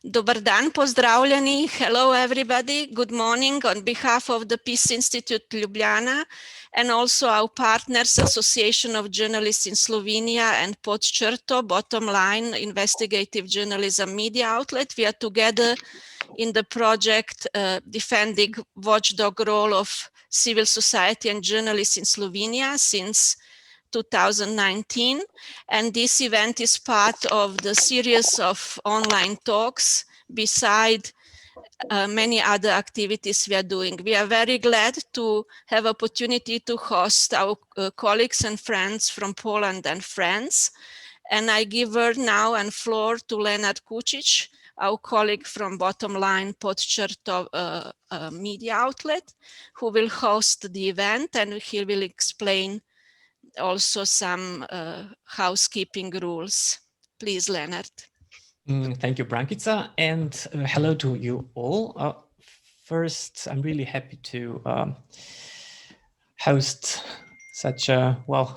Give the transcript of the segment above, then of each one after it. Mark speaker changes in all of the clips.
Speaker 1: Dobar dan, pozdravljeni. Hello everybody. Good morning on behalf of the Peace Institute Ljubljana and also our partners, Association of Journalists in Slovenia and Pod Črto, Bottom Line, Investigative Journalism Media Outlet. We are together in the project defending watchdog role of civil society and journalists in Slovenia since 2019, and this event is part of the series of online talks beside many other activities we are doing. We are very glad to have opportunity to host our colleagues and friends from Poland and France, and I give word now and floor to Lenart Kučić, our colleague from Bottom Line Pod Črto media outlet, who will host the event, and he will explain also some housekeeping rules. Please, Lenart.
Speaker 2: Thank you, Brankica, and hello to you all. First, I'm really happy to host such a, well,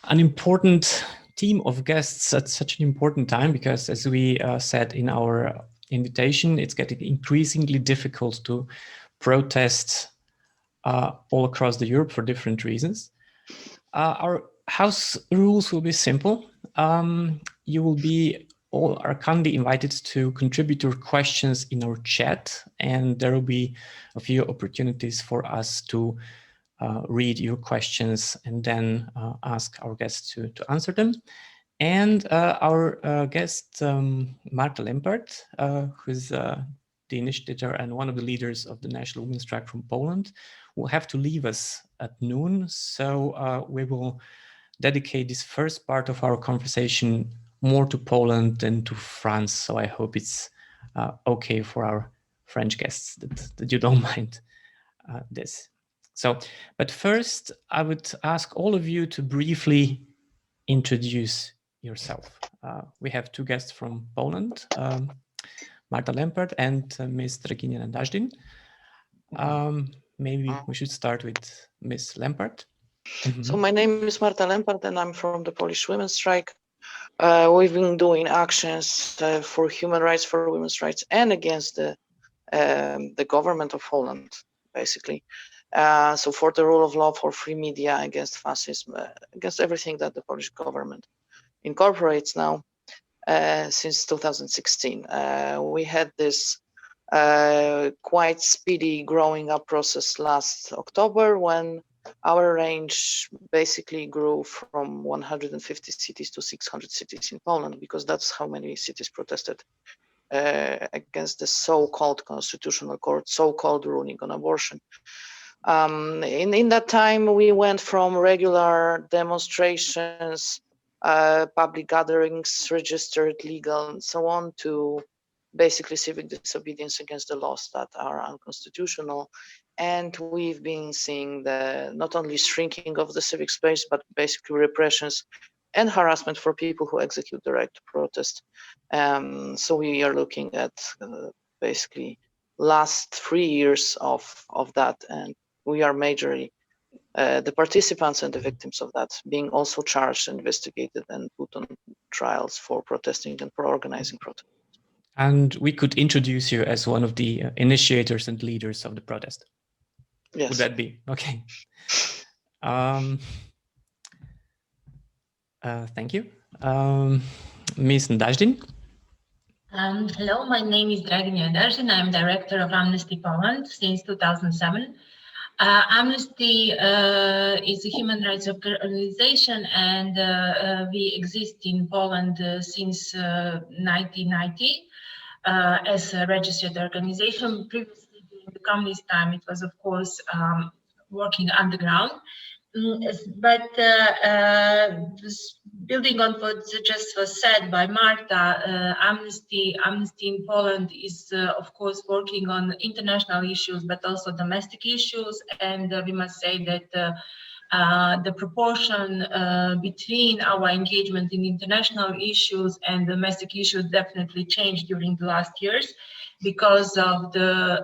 Speaker 2: an important team of guests at such an important time, because as we said in our invitation, it's getting increasingly difficult to protest all across the Europe for different reasons. Our house rules will be simple. You will be all are kindly invited to contribute your questions in our chat, and there will be a few opportunities for us to read your questions and then ask our guests to answer them. And our guest, Marta Lempart, who's the initiator and one of the leaders of the National Women's Strike from Poland, will have to leave us at noon. So we will dedicate this first part of our conversation more to Poland than to France. So I hope it's okay for our French guests that you don't mind this. So, but first I would ask all of you to briefly introduce yourself. We have two guests from Poland, Marta Lempart and Ms. Draginja Daždin. Maybe we should start with Ms. Lempart.
Speaker 3: So my name is Marta Lempart and I'm from the Polish Women's Strike. We've been doing actions for human rights, for women's rights, and against the government of Poland, basically. So for the rule of law, for free media, against fascism, against everything that the Polish government incorporates now since 2016. We had this quite speedy growing up process last October, when our range basically grew from 150 cities to 600 cities in Poland, because that's how many cities protested against the so-called constitutional court, so-called ruling on abortion. In that time, we went from regular demonstrations, public gatherings, registered, legal, and so on, to basically civic disobedience against the laws that are unconstitutional. And we've been seeing the not only shrinking of the civic space, but basically repressions and harassment for people who execute the right to protest. So we are looking at basically last 3 years of that, and we are majorly the participants and the victims of that, being also charged, investigated, and put on trials for protesting and for organizing protests.
Speaker 2: And we could introduce you as one of the initiators and leaders of the protest.
Speaker 3: Yes.
Speaker 2: Would that be okay? Thank you. Ms. Daždin.
Speaker 4: Hello, my name is Draginja Daždin. I'm director of Amnesty Poland since 2007. Amnesty is a human rights organization, and we exist in Poland since 1990 as a registered organization. Previously, during the communist time, it was, of course, working underground. But building on what just was said by Marta, Amnesty in Poland is, of course, working on international issues, but also domestic issues. And we must say that the proportion between our engagement in international issues and domestic issues definitely changed during the last years, because of the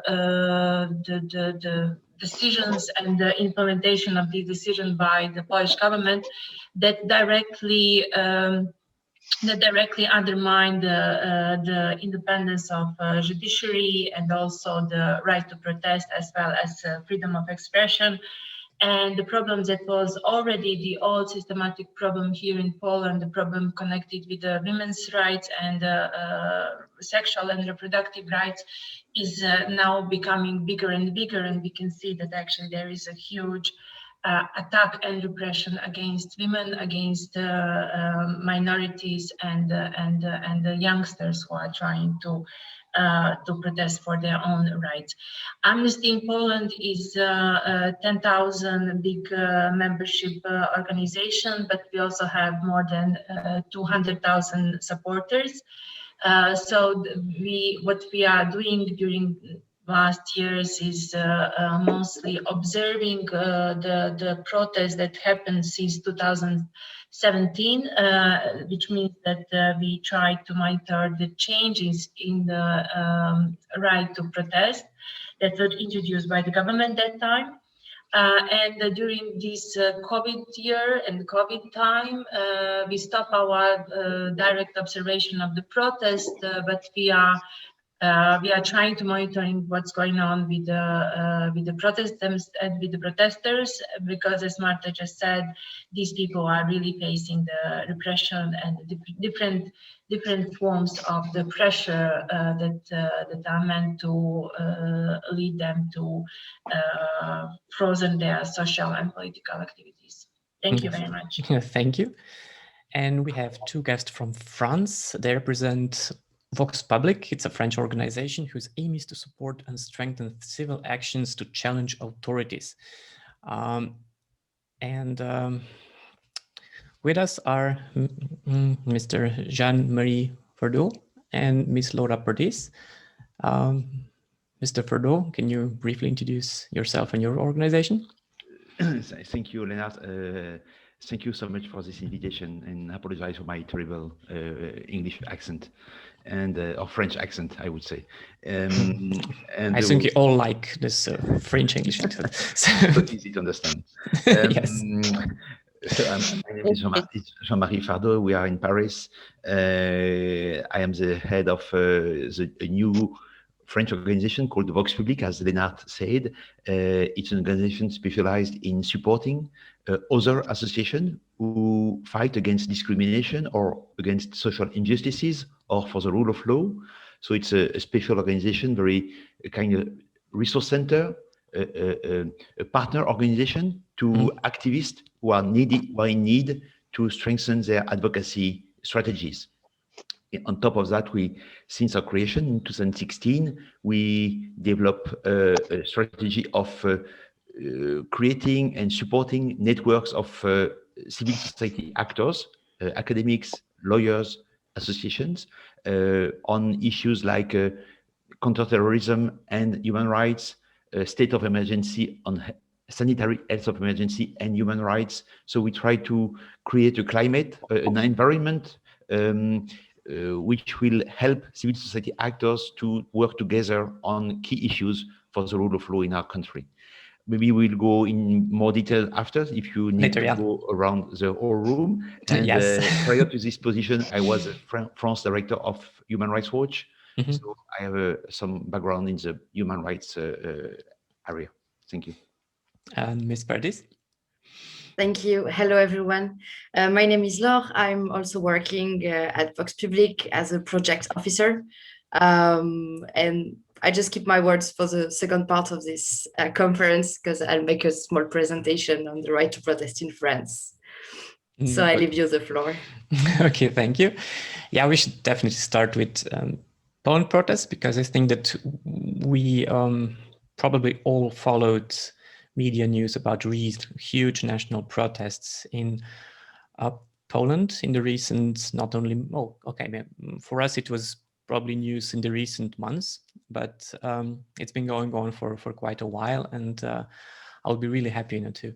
Speaker 4: decisions and the implementation of the decision by the Polish government that directly that directly undermine the independence of judiciary and also the right to protest, as well as freedom of expression. And the problem that was already the old systematic problem here in Poland, the problem connected with the women's rights and sexual and reproductive rights, is now becoming bigger and bigger. And we can see that actually there is a huge attack and repression against women, against minorities and the youngsters who are trying to protest for their own rights. Amnesty in Poland is a 10,000 big membership organization, but we also have more than 200,000 supporters. So what we are doing during last years is mostly observing the protests that happened since 2017, which means that we try to monitor the changes in the right to protest that were introduced by the government that time. And during this COVID year and COVID time, we stop our direct observation of the protest, but we are trying to monitoring what's going on with the protesters and with the protesters, because as Marta just said, these people are really facing the repression and the different forms of the pressure that are meant to lead them to frozen their social and political activities. Thank you very much.
Speaker 2: Thank you. And we have two guests from France. They represent Vox Public. It's a French organization whose aim is to support and strengthen civil actions to challenge authorities. With us are Mr. Jean-Marie Verdot and Ms. Laura Perdis. Mr. Verdot, can you briefly introduce yourself and your organization?
Speaker 5: Thank you, Lennart. Thank you so much for this invitation, and I apologize for my terrible English accent and or French accent, I would say. And
Speaker 2: I think you all like this French English accent.
Speaker 5: So easy to understand.
Speaker 2: Yes.
Speaker 5: So my name is Jean-Marie Verdot. We are in Paris. I am the head of a new French organization called Vox Public, as Lennart said. It's an organization specialized in supporting other associations who fight against discrimination or against social injustices or for the rule of law. So it's a special organization, very kind of resource center, a partner organization to activists who are in need to strengthen their advocacy strategies. On top of that, since our creation in 2016, we developed a strategy of creating and supporting networks of civil society actors, academics, lawyers, associations, on issues like counterterrorism and human rights, state of emergency, on sanitary health of emergency and human rights. So we try to create a climate, an environment which will help civil society actors to work together on key issues for the rule of law in our country. Maybe we'll go in more detail after, if you need to go around the whole room. And
Speaker 2: yes.
Speaker 5: Prior to this position, I was a France director of Human Rights Watch. So I have some background in the human rights area. Thank you.
Speaker 2: And Ms. Perdis?
Speaker 6: Thank you. Hello, everyone. My name is Laure. I'm also working at Vox Public as a project officer. And I just keep my words for the second part of this conference, because I'll make a small presentation on the right to protest in France. So I leave you the floor.
Speaker 2: Okay, thank you. Yeah, we should definitely start with Poland protests, because I think that we probably all followed media news about huge national protests in Poland in the recent, not only, for us it was probably news in the recent months, but it's been going on for quite a while, and I'll be really happy to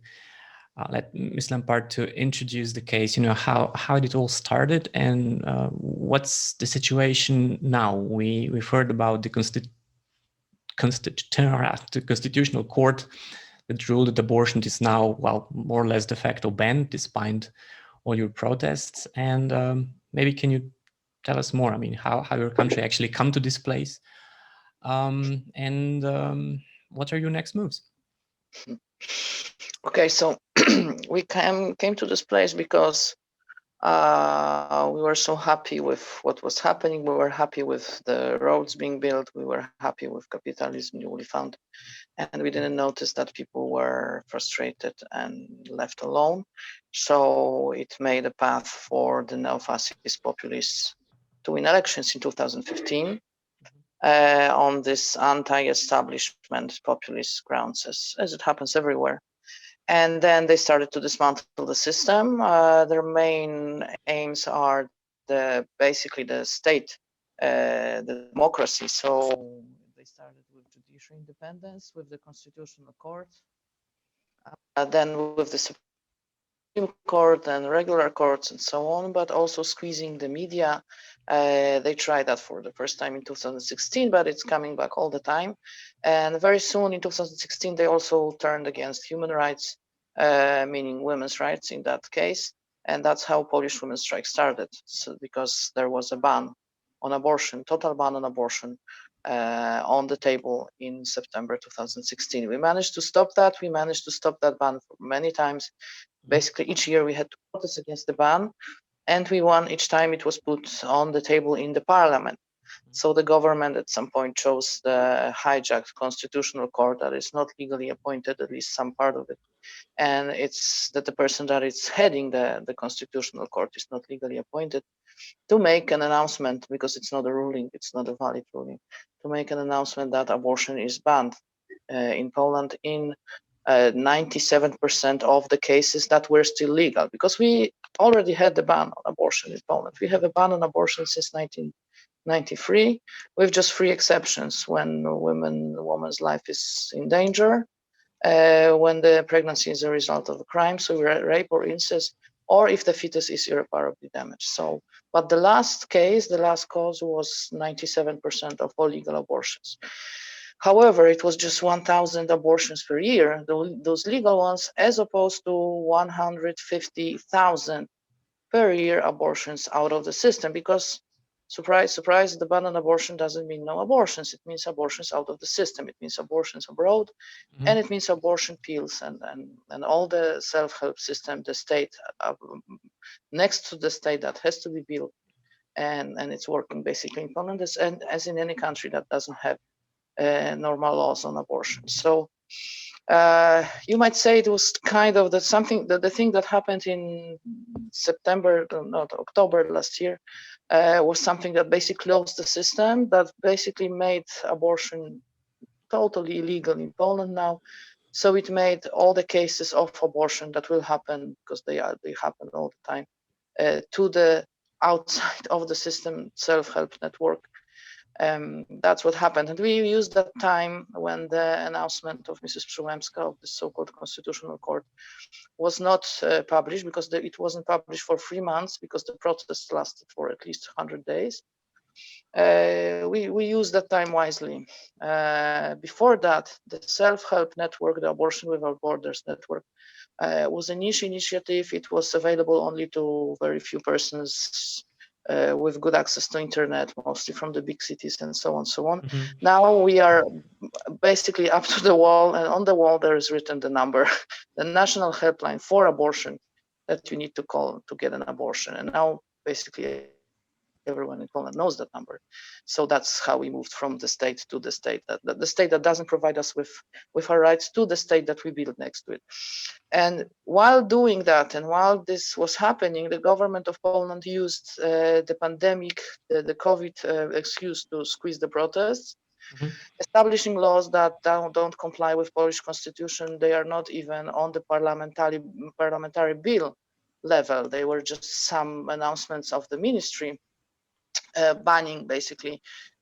Speaker 2: let Ms. Lempart to introduce the case, how it all started and what's the situation now. We've heard about the Constitutional Court that ruled that abortion is now, well, more or less de facto banned despite all your protests. And maybe can you tell us more? I mean, how your country actually come to this place, and what are your next moves?
Speaker 3: Okay, so we came to this place because we were so happy with what was happening. We were happy with the roads being built. We were happy with capitalism newly found. And we didn't notice that people were frustrated and left alone. So it made a path for the neo-fascist populists to win elections in 2015 on this anti-establishment populist grounds, as it happens everywhere. And then they started to dismantle the system. Their main aims are basically the state, the democracy. So they started with judicial independence, with the constitutional court, then with the Supreme Court and regular courts and so on, but also squeezing the media. They tried that for the first time in 2016, but it's coming back all the time. And very soon in 2016, they also turned against human rights, meaning women's rights in that case. And that's how Polish women's strike started. So because there was a ban on abortion, total ban on abortion on the table in September 2016. We managed to stop that. We managed to stop that ban many times. Basically, each year we had to protest against the ban, and we won each time it was put on the table in the parliament. So the government at some point chose the hijacked constitutional court that is not legally appointed, at least some part of it. And it's that the person that is heading the constitutional court is not legally appointed, to make an announcement, because it's not a ruling, it's not a valid ruling, to make an announcement that abortion is banned in Poland in 97% of the cases that were still legal, because we already had the ban on abortion in Poland. We have a ban on abortion since 1993, with just 3 exceptions: when a woman's life is in danger, when the pregnancy is a result of a crime, so rape or incest, or if the fetus is irreparably damaged. So, but the last case, the last cause was 97% of all legal abortions. However, it was just 1,000 abortions per year, those legal ones, as opposed to 150,000 per year abortions out of the system. Because, surprise, surprise, the ban on abortion doesn't mean no abortions. It means abortions out of the system. It means abortions abroad, and it means abortion pills and all the self-help system, the state, next to the state, that has to be built. And it's working basically in Poland, and as in any country that doesn't have normal laws on abortion. So you might say it was kind of the thing that happened in October last year was something that basically closed the system, that basically made abortion totally illegal in Poland now. So it made all the cases of abortion that will happen, because they happen all the time, to the outside of the system self-help network. That's what happened. And we used that time when the announcement of Mrs. Przyłębska of the so-called Constitutional Court was not published, because it wasn't published for 3 months, because the protests lasted for at least 100 days. We used that time wisely. Before that, the self-help network, the Abortion Without Borders network, was a niche initiative. It was available only to very few persons with good access to internet, mostly from the big cities and so on, so on. Now we are basically up to the wall, and on the wall there is written the number, the national helpline for abortion that you need to call to get an abortion. And now basically everyone in Poland knows that number. So that's how we moved from the state to the state, the state that doesn't provide us with our rights, to the state that we build next to it. And while doing that, and while this was happening, the government of Poland used the pandemic, the COVID excuse to squeeze the protests, establishing laws that don't comply with Polish constitution. They are not even on the parliamentary bill level. They were just some announcements of the ministry, banning basically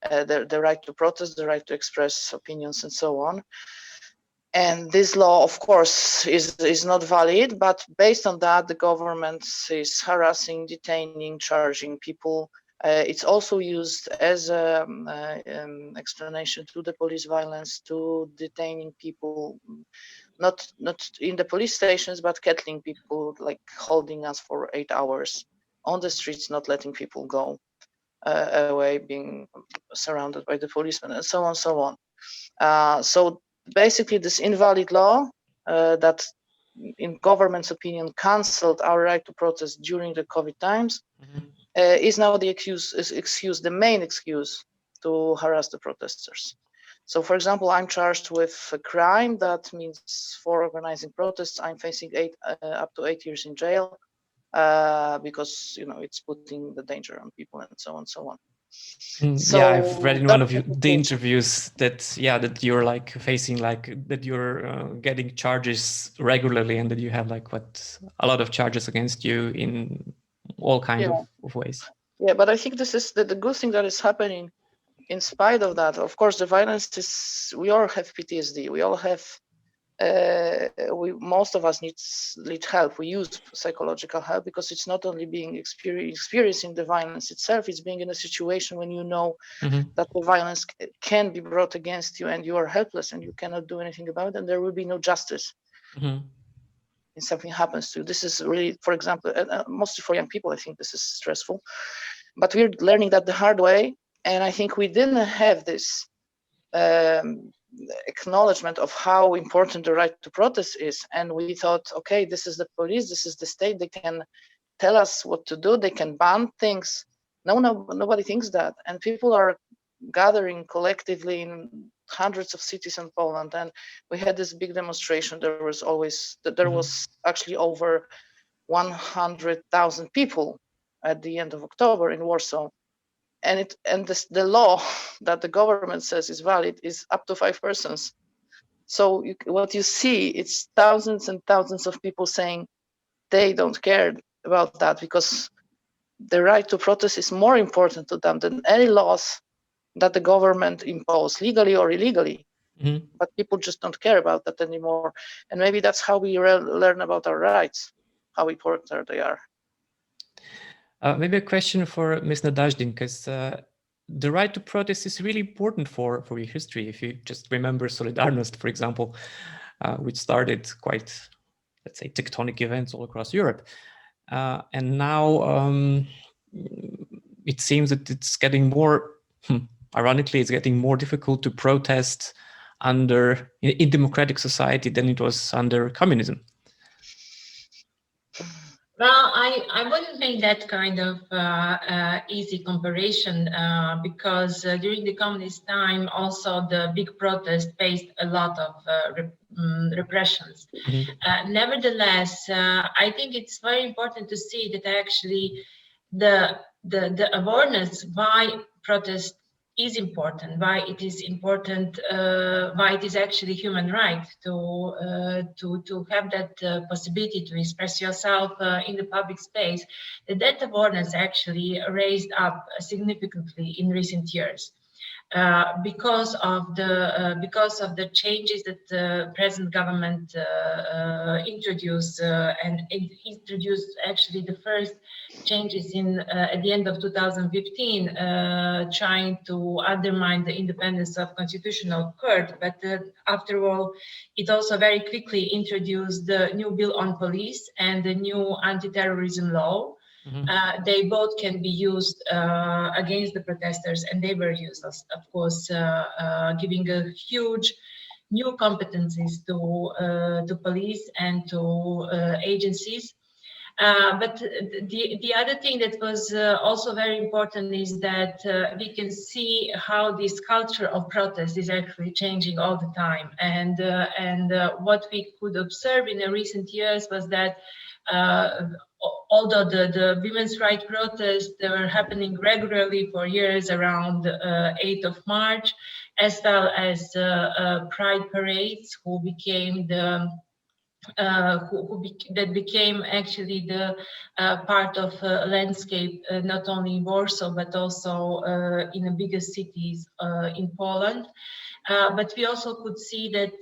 Speaker 3: the right to protest, the right to express opinions, and so on. And this law, of course, is not valid, but based on that, the government is harassing, detaining, charging people. It's also used as an explanation to the police violence, to detaining people, not in the police stations, but kettling people, like holding us for 8 hours on the streets, not letting people go away, being surrounded by the policemen, and so on, so on. So basically, this invalid law that, in government's opinion, cancelled our right to protest during the COVID times is now the excuse, the main excuse to harass the protesters. So, for example, I'm charged with a crime that means for organizing protests, I'm facing up to 8 years in jail because it's putting the danger on people and so on, so on. So
Speaker 2: yeah, I've read in one of the interviews that you're like facing that you're getting charges regularly, and that you have a lot of charges against you in all kinds of ways. Yeah,
Speaker 3: but I think this is the good thing that is happening. In spite of that, of course, the violence is. We all have PTSD. We all have. Most of us need help. We use psychological help because it's not only being experiencing the violence itself, it's being in a situation when you know that the violence can be brought against you and you are helpless and you cannot do anything about it, and there will be no justice if something happens to you. This is really, for example, mostly for young people, I think this is stressful, but we're learning that the hard way, and I think we didn't have this acknowledgement of how important the right to protest is, and we thought, okay, this is the police, this is the state, they can tell us what to do, they can ban things. No, nobody thinks that, and people are gathering collectively in hundreds of cities in Poland, and we had this big demonstration. There was actually over 100,000 people at the end of October in Warsaw. And the law that the government says is valid is up to 5 persons. So what you see, it's thousands and thousands of people saying they don't care about that because the right to protest is more important to them than any laws that the government impose, legally or illegally. But people just don't care about that anymore. And maybe that's how we learn about our rights, how important they are.
Speaker 2: Maybe a question for Ms. Nadazdin, because the right to protest is really important for your history. If you just remember Solidarność, for example, which started quite, let's say, tectonic events all across Europe. And now it seems that it's getting more, ironically, it's getting more difficult to protest in democratic society than it was under communism.
Speaker 4: Well, I wouldn't make that kind of easy comparison because during the communist time, also the big protest faced a lot of repressions. Nevertheless, I think it's very important to see that actually the awareness why protest is important, why it is important, why it is actually human right to have that possibility to express yourself in the public space. That awareness actually raised up significantly in recent years. Because of the changes that the present government introduced and introduced actually the first changes at the end of 2015, trying to undermine the independence of constitutional court. But after all, it also very quickly introduced the new bill on police and the new anti-terrorism law. They both can be used against the protesters, and they were used, of course, giving a huge new competencies to police and to agencies. But the other thing that was also very important is that we can see how this culture of protest is actually changing all the time. And what we could observe in the recent years was that although the women's rights protests were happening regularly for years around 8th of March, as well as pride parades, who became that became actually the part of landscape, not only in Warsaw, but also in the bigger cities in Poland. But we also could see that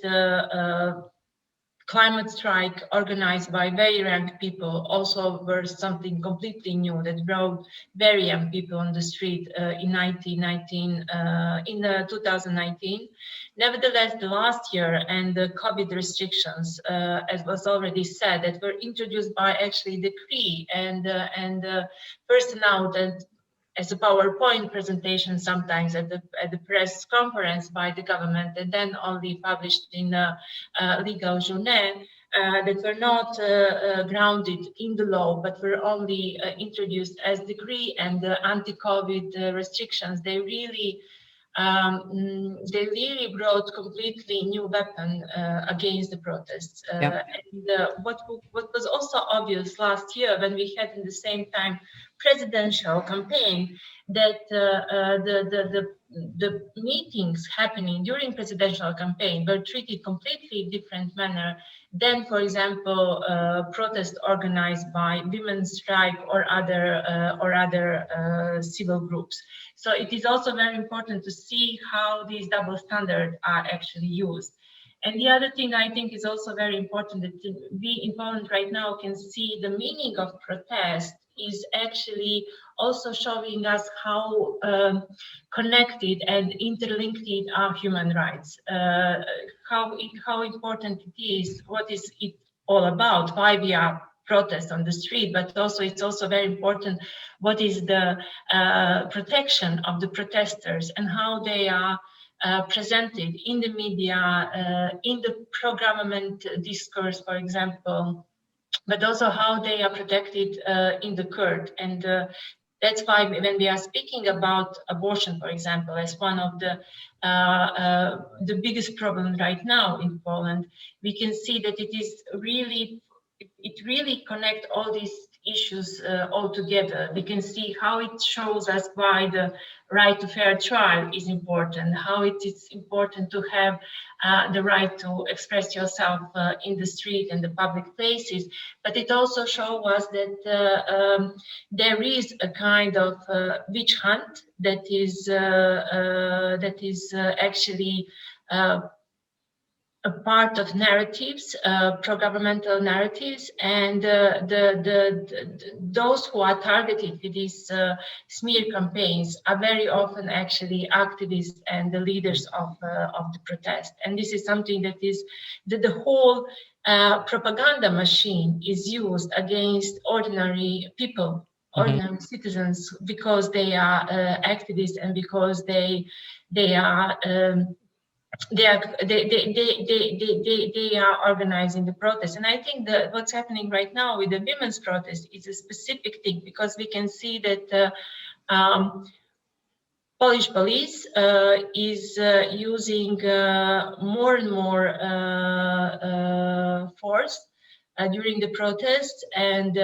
Speaker 4: climate strike organized by very young people also were something completely new that brought very young people on the street in 2019. Nevertheless, the last year and the COVID restrictions, as was already said, that were introduced by actually decree and first announced as a PowerPoint presentation sometimes at the press conference by the government, and then only published in a legal journal, that were not grounded in the law, but were only introduced as decree and anti-COVID restrictions. They really brought completely new weapon against the protests.
Speaker 2: Yeah.
Speaker 4: And what was also obvious last year when we had in the same time presidential campaign, that the meetings happening during presidential campaign were treated completely different manner than, for example, protests organized by women's strike or other civil groups. So it is also very important to see how these double standards are actually used. And the other thing I think is also very important, that we in Poland right now can see the meaning of protest is actually also showing us how connected and interlinked are human rights, how important it is, what is it all about, why we are protest on the street, but also it's also very important what is the protection of the protesters and how they are presented in the media, in the pro-government discourse, for example, but also how they are protected in the court. And that's why when we are speaking about abortion, for example, as one of the biggest problems right now in Poland, we can see that it really connects all these issues all together. We can see how it shows us why the right to fair trial is important, how it is important to have the right to express yourself in the street and the public places. But it also shows us that there is a kind of witch hunt that is actually a part of narratives, pro-governmental narratives, and those who are targeted with these smear campaigns are very often actually activists and the leaders of the protest. And this is something that the whole propaganda machine is used against ordinary people, ordinary citizens, because they are activists and because they are organizing the protest. And I think that what's happening right now with the women's protest is a specific thing, because we can see that Polish police is using more and more force during the protests, and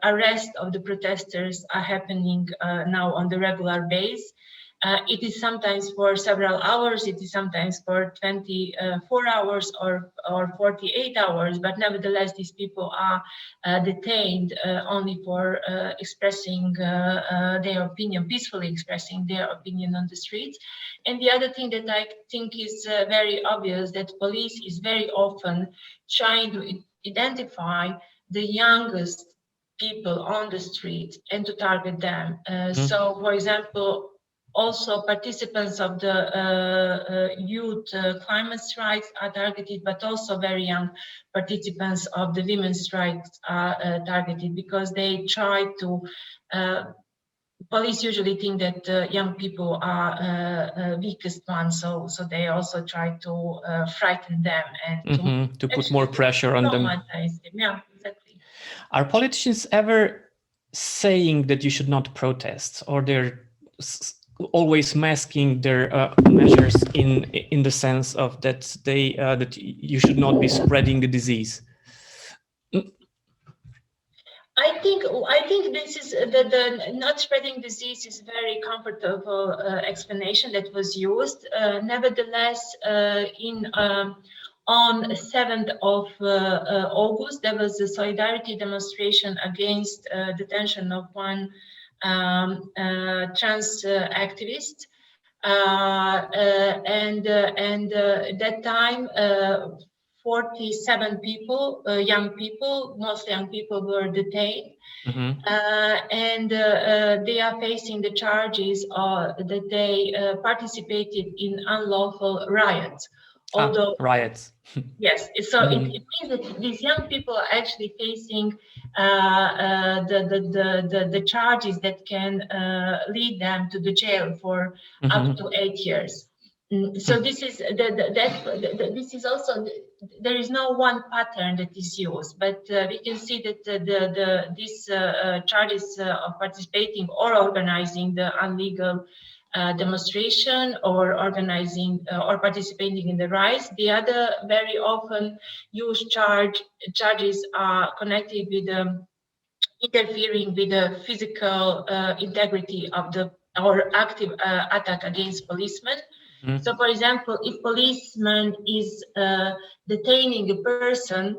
Speaker 4: arrest of the protesters are happening now on the regular basis. It is sometimes for several hours, it is sometimes for 24 hours or 48 hours, but nevertheless, these people are detained only for expressing their opinion, peacefully expressing their opinion on the streets. And the other thing that I think is very obvious, that police is very often trying to identify the youngest people on the street and to target them. So, for example, also participants of the youth climate strikes are targeted, but also very young participants of the women's strikes are targeted, because they try to, police usually think that young people are weakest ones, so they also try to frighten them and
Speaker 2: to put more pressure on them.
Speaker 4: Yeah, exactly.
Speaker 2: Are politicians ever saying that you should not protest, or they're always masking their measures in the sense of that that you should not be spreading the disease?
Speaker 4: I think this is the not spreading disease is very comfortable explanation that was used. Nevertheless, on 7th of August, there was a solidarity demonstration against detention of one trans activist, and that time 47 people, young people, mostly young people, were detained. And they are facing the charges that they participated in unlawful riots. Although
Speaker 2: riots.
Speaker 4: Yes, so it means that these young people are actually facing the charges that can lead them to the jail for up to 8 years. So this is this is also there is no one pattern that is used, but we can see that these charges of participating or organizing the illegal demonstration or organizing or participating in the riots. The other very often used charges are connected with interfering with the physical integrity of or active attack against policemen. So, for example, if policeman is detaining a person,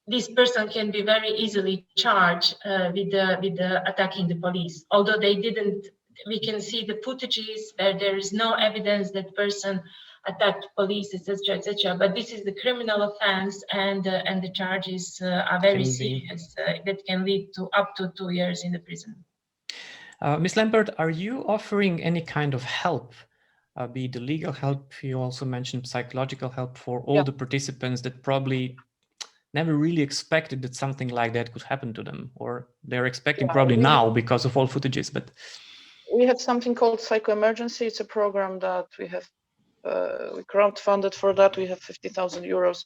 Speaker 4: this person can be very easily charged with attacking the police, although they didn't. We can see the footages where there is no evidence that person attacked police, etc., etc. But this is the criminal offense, and the charges are very serious. That can lead to up to 2 years in the prison.
Speaker 2: Ms. Lempart, are you offering any kind of help, be it the legal help? You also mentioned psychological help for all the participants that probably never really expected that something like that could happen to them, or they're expecting probably now because of all footages. But
Speaker 3: we have something called Psycho Emergency. It's a program that we have we crowdfunded for that. We have 50,000 euros,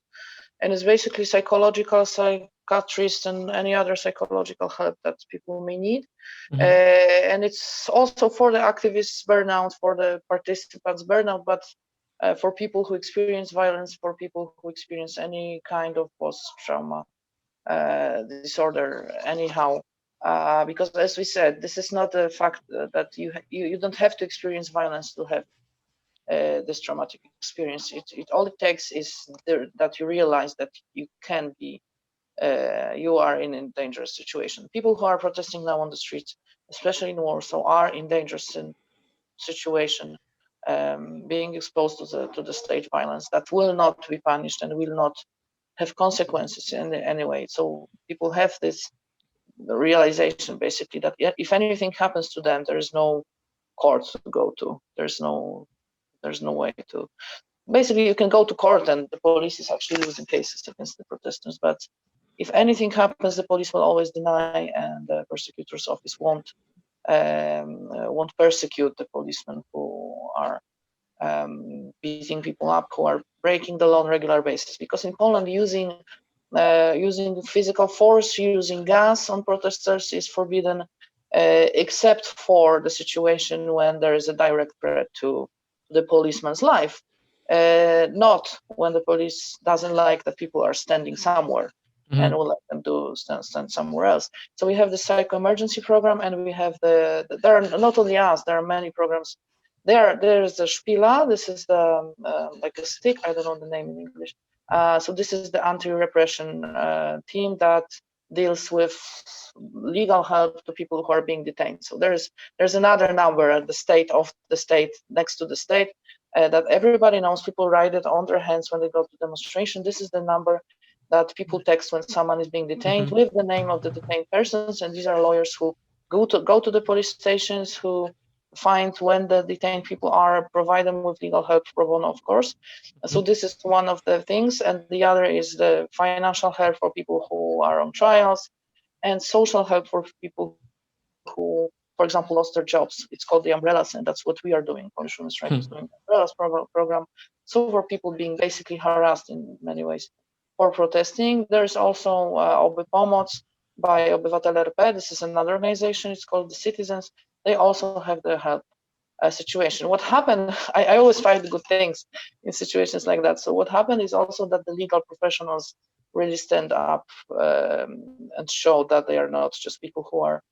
Speaker 3: and it's basically psychological, psychiatrist, and any other psychological help that people may need. And it's also for the activists burnout, for the participants burnout, but for people who experience violence, for people who experience any kind of post-trauma disorder, anyhow. Because as we said, this is not a fact that you don't have to experience violence to have this traumatic experience. It all it takes is that you realize that you can be, you are in a dangerous situation. People who are protesting now on the streets, especially in Warsaw, are in dangerous situation, being exposed to the state violence that will not be punished and will not have consequences in any way. So people have this realization basically that if anything happens to them, there is no court to go to. There's no way to. Basically, you can go to court and the police is actually losing cases against the protesters. But if anything happens, the police will always deny, and the prosecutor's office won't persecute the policemen who are beating people up, who are breaking the law on a regular basis. Because in Poland, using physical force, using gas on protesters is forbidden, except for the situation when there is a direct threat to the policeman's life, not when the police doesn't like that people are standing somewhere and will let them stand somewhere else. So we have the Psycho Emergency program, and we have there are not only us, there are many programs. There is the Spila. This is the like a stick. I don't know the name in English. So this is the anti-repression team that deals with legal help to people who are being detained. So there's another number at the state next to the state that everybody knows. People write it on their hands when they go to demonstration. This is the number that people text when someone is being detained with the name of the detained persons, and these are lawyers who go to the police stations, who find when the detained people are, provide them with legal help pro bono, of course. So this is one of the things, and the other is the financial help for people who are on trials, and social help for people who, for example, lost their jobs. It's called the umbrellas, and that's what we are doing. Polish Women's Strike is doing the umbrellas program. So for people being basically harassed in many ways for protesting. There's also Oby Pomoc by Obywatele RP. This is another organization. It's called the Citizens. They also have the help situation. What happened, I always find good things in situations like that. So what happened is also that the legal professionals really stand up and show that they are not just people who are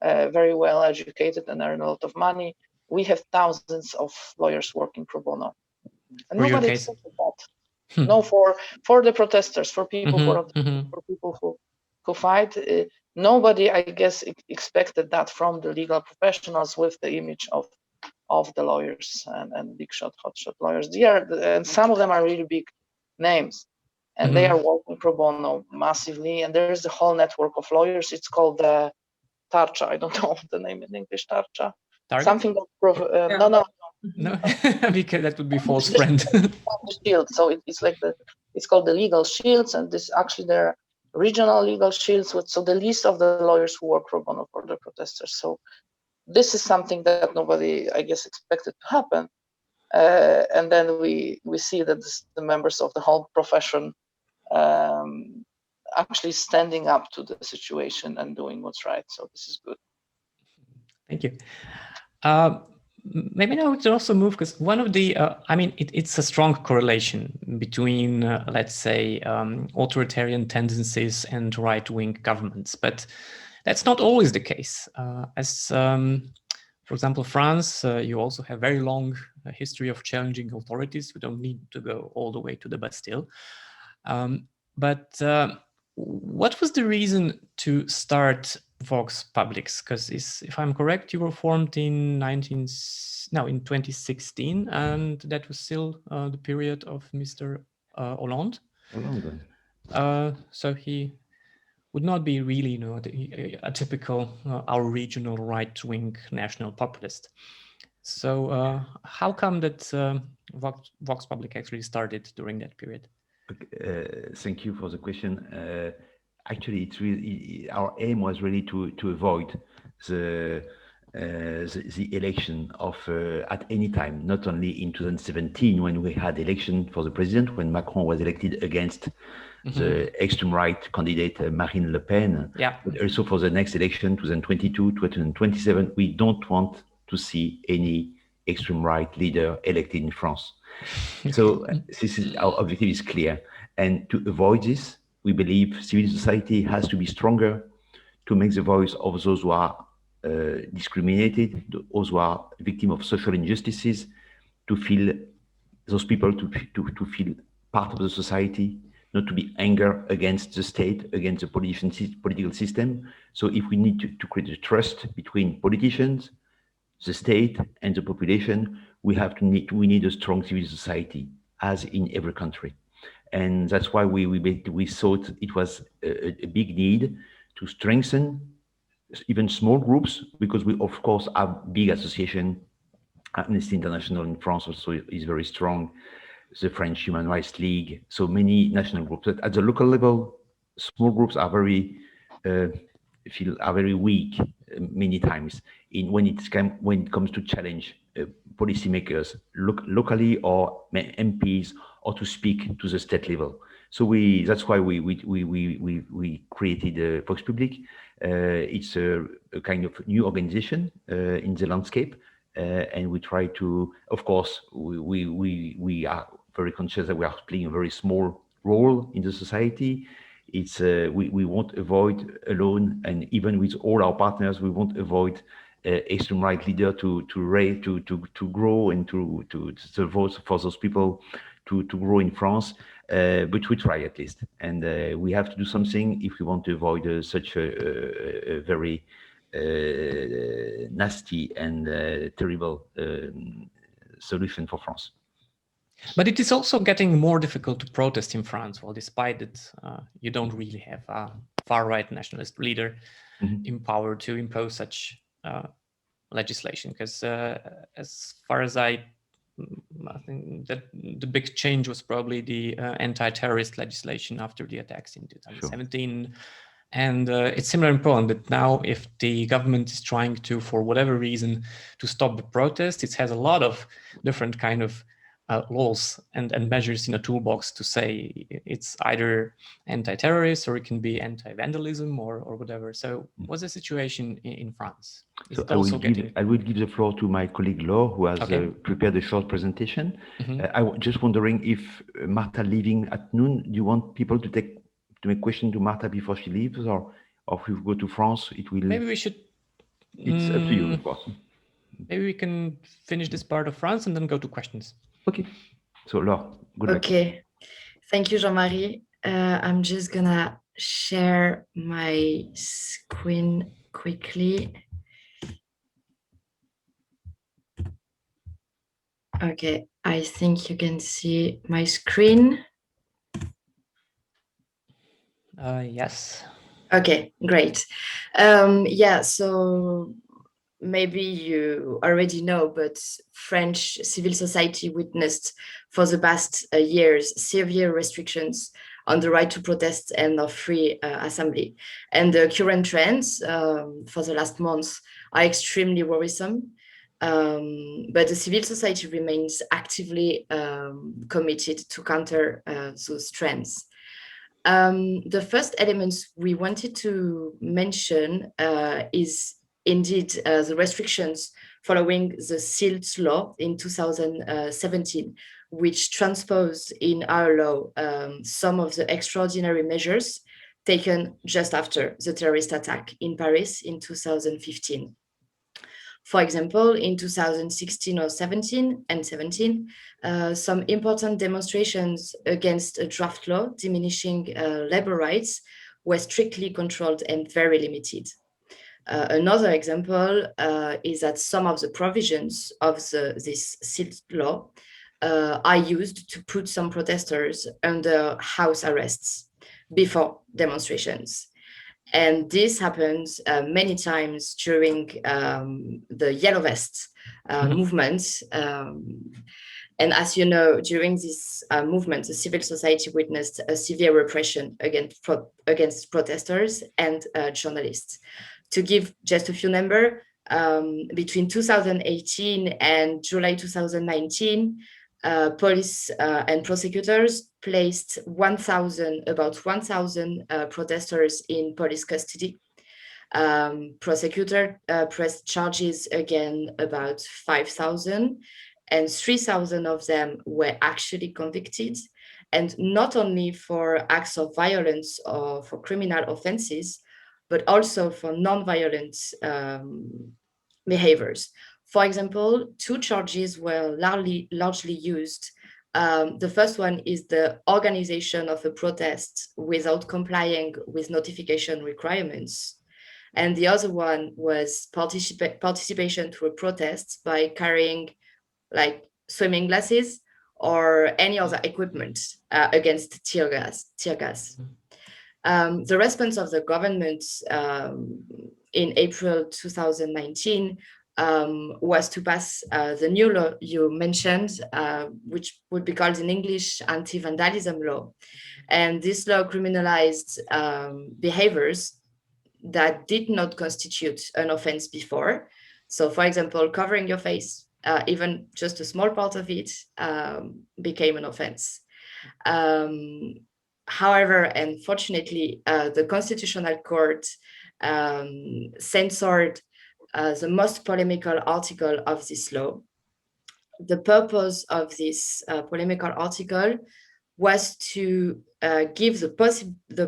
Speaker 3: very well educated and earn a lot of money. We have thousands of lawyers working pro bono. And nobody expected that. No, for the protesters, for people for people who fight. Nobody, I guess, expected that from the legal professionals with the image of the lawyers and big hotshot lawyers. And some of them are really big names. And they are working pro bono massively. And there's a whole network of lawyers. It's called the Tarcha. I don't know the name in English. Tarcha.
Speaker 2: Target?
Speaker 3: Something that
Speaker 2: No, because that would be false friend.
Speaker 3: The shield. So it's like it's called the legal shields, and this actually they're regional legal shields. So the list of the lawyers who work pro bono for the protesters. So this is something that nobody, I guess, expected to happen. And then we see that the members of the whole profession actually standing up to the situation and doing what's right. So this is good.
Speaker 2: Thank you. Maybe now we can also move, because one of the, I mean, it's a strong correlation between, let's say, authoritarian tendencies and right-wing governments, but that's not always the case. For example, France, you also have very long history of challenging authorities. We don't need to go all the way to the Bastille. But what was the reason to start Vox Publics? Because if I'm correct, you were formed in 2016, and that was still the period of Mr. Hollande. So he would not be really, a typical our regional right-wing national populist. So how come that Vox Public actually started during that period?
Speaker 5: Thank you for the question. Actually, it's really, our aim was really to avoid the election of at any time, not only in 2017 when we had election for the president, when Macron was elected against the extreme right candidate Marine Le Pen, but also for the next election, 2022, 2027. We don't want to see any extreme right leader elected in France. So this is our objective is clear, and to avoid this, we believe civil society has to be stronger to make the voice of those who are discriminated, those who are victims of social injustices, to feel those people to feel part of the society, not to be anger against the state, against the political system. So if we need to create a trust between politicians, the state, and the population, we need a strong civil society, as in every country. And that's why we thought it was a big need to strengthen even small groups, because we of course have big association. Amnesty International in France also is very strong, the French Human Rights League, so many national groups. But at the local level, small groups are very weak many times when it comes to challenge policymakers locally, or MPs, or to speak to the state level. So that's why we created Vox Public. It's a kind of new organization in the landscape, and we try to, of course, we are very conscious that we are playing a very small role in the society. It's we won't avoid alone, and even with all our partners, we won't avoid extreme right leader to grow and to vote for those people to grow in France. But we try at least, and we have to do something if we want to avoid such a very nasty and terrible solution for France.
Speaker 2: But it is also getting more difficult to protest in France. Well, despite that, you don't really have a far-right nationalist leader in power to impose such legislation. Because as far as I think that the big change was probably the anti-terrorist legislation after the attacks in 2017. Sure. And it's similar in Poland, that now if the government is trying to, for whatever reason, to stop the protest, it has a lot of different kind of laws and measures in a toolbox to say it's either anti-terrorist, or it can be anti-vandalism, or whatever. So what's the situation in France?
Speaker 5: So I will give the floor to my colleague Laure, who has prepared a short presentation. I was just wondering if Marta leaving at noon, do you want people to make questions to Marta before she leaves, or if we go to France, it will...
Speaker 2: Maybe we should...
Speaker 5: It's up to you, of course.
Speaker 2: Maybe we can finish this part of France and then go to questions.
Speaker 5: Okay. So Laure, good luck.
Speaker 6: Okay. Thank you, Jean-Marie. I'm just gonna share my screen quickly. Okay, I think you can see my screen.
Speaker 2: Yes.
Speaker 6: Okay, great. Yeah, so maybe you already know, but French civil society witnessed for the past years severe restrictions on the right to protest and of free assembly. And the current trends for the last months are extremely worrisome. But the civil society remains actively committed to counter those trends. The first elements we wanted to mention is indeed the restrictions following the SILT law in 2017, which transposed in our law some of the extraordinary measures taken just after the terrorist attack in Paris in 2015. For example, in 2016 or 17, some important demonstrations against a draft law diminishing labor rights were strictly controlled and very limited. Another example is that some of the provisions of this SILT law are used to put some protesters under house arrests before demonstrations. And this happens many times during the Yellow Vest movement. And as you know, during this movement, the civil society witnessed a severe repression against protesters and journalists. To give just a few numbers, between 2018 and July 2019, police and prosecutors placed about 1,000 protesters in police custody. Prosecutor pressed charges again about 5,000, and 3,000 of them were actually convicted, and not only for acts of violence or for criminal offenses, but also for non-violent behaviors. For example, 2 charges were largely used. The first one is the organization of a protest without complying with notification requirements. And the other one was participation to a protest by carrying like swimming glasses or any other equipment against tear gas. The response of the government in April 2019 was to pass the new law you mentioned, which would be called in English anti-vandalism law. And this law criminalized behaviors that did not constitute an offense before. So for example, covering your face, even just a small part of it, became an offense. However, unfortunately, the Constitutional Court censored the most polemical article of this law. The purpose of this polemical article was to give the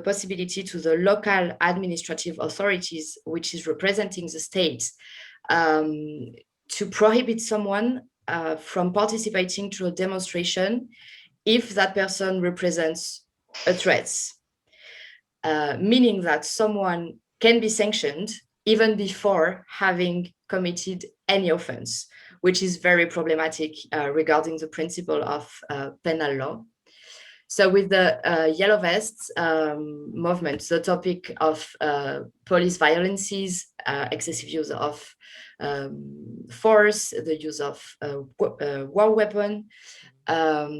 Speaker 6: possibility to the local administrative authorities, which is representing the state, to prohibit someone from participating to a demonstration if that person represents a threat, meaning that someone can be sanctioned even before having committed any offense, which is very problematic regarding the principle of penal law. So with the Yellow Vests movement, the topic of police violences, excessive use of force, the use of war weapon,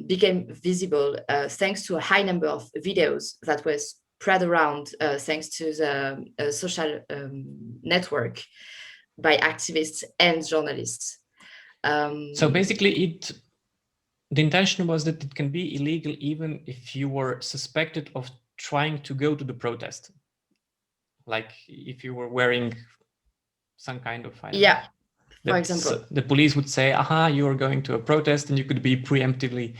Speaker 6: became visible thanks to a high number of videos that was spread around thanks to the social network by activists and journalists.
Speaker 2: So basically the intention was that it can be illegal even if you were suspected of trying to go to the protest. Like if you were wearing some kind of...
Speaker 6: Yeah, for example.
Speaker 2: The police would say, aha, you are going to a protest, and you could be preemptively...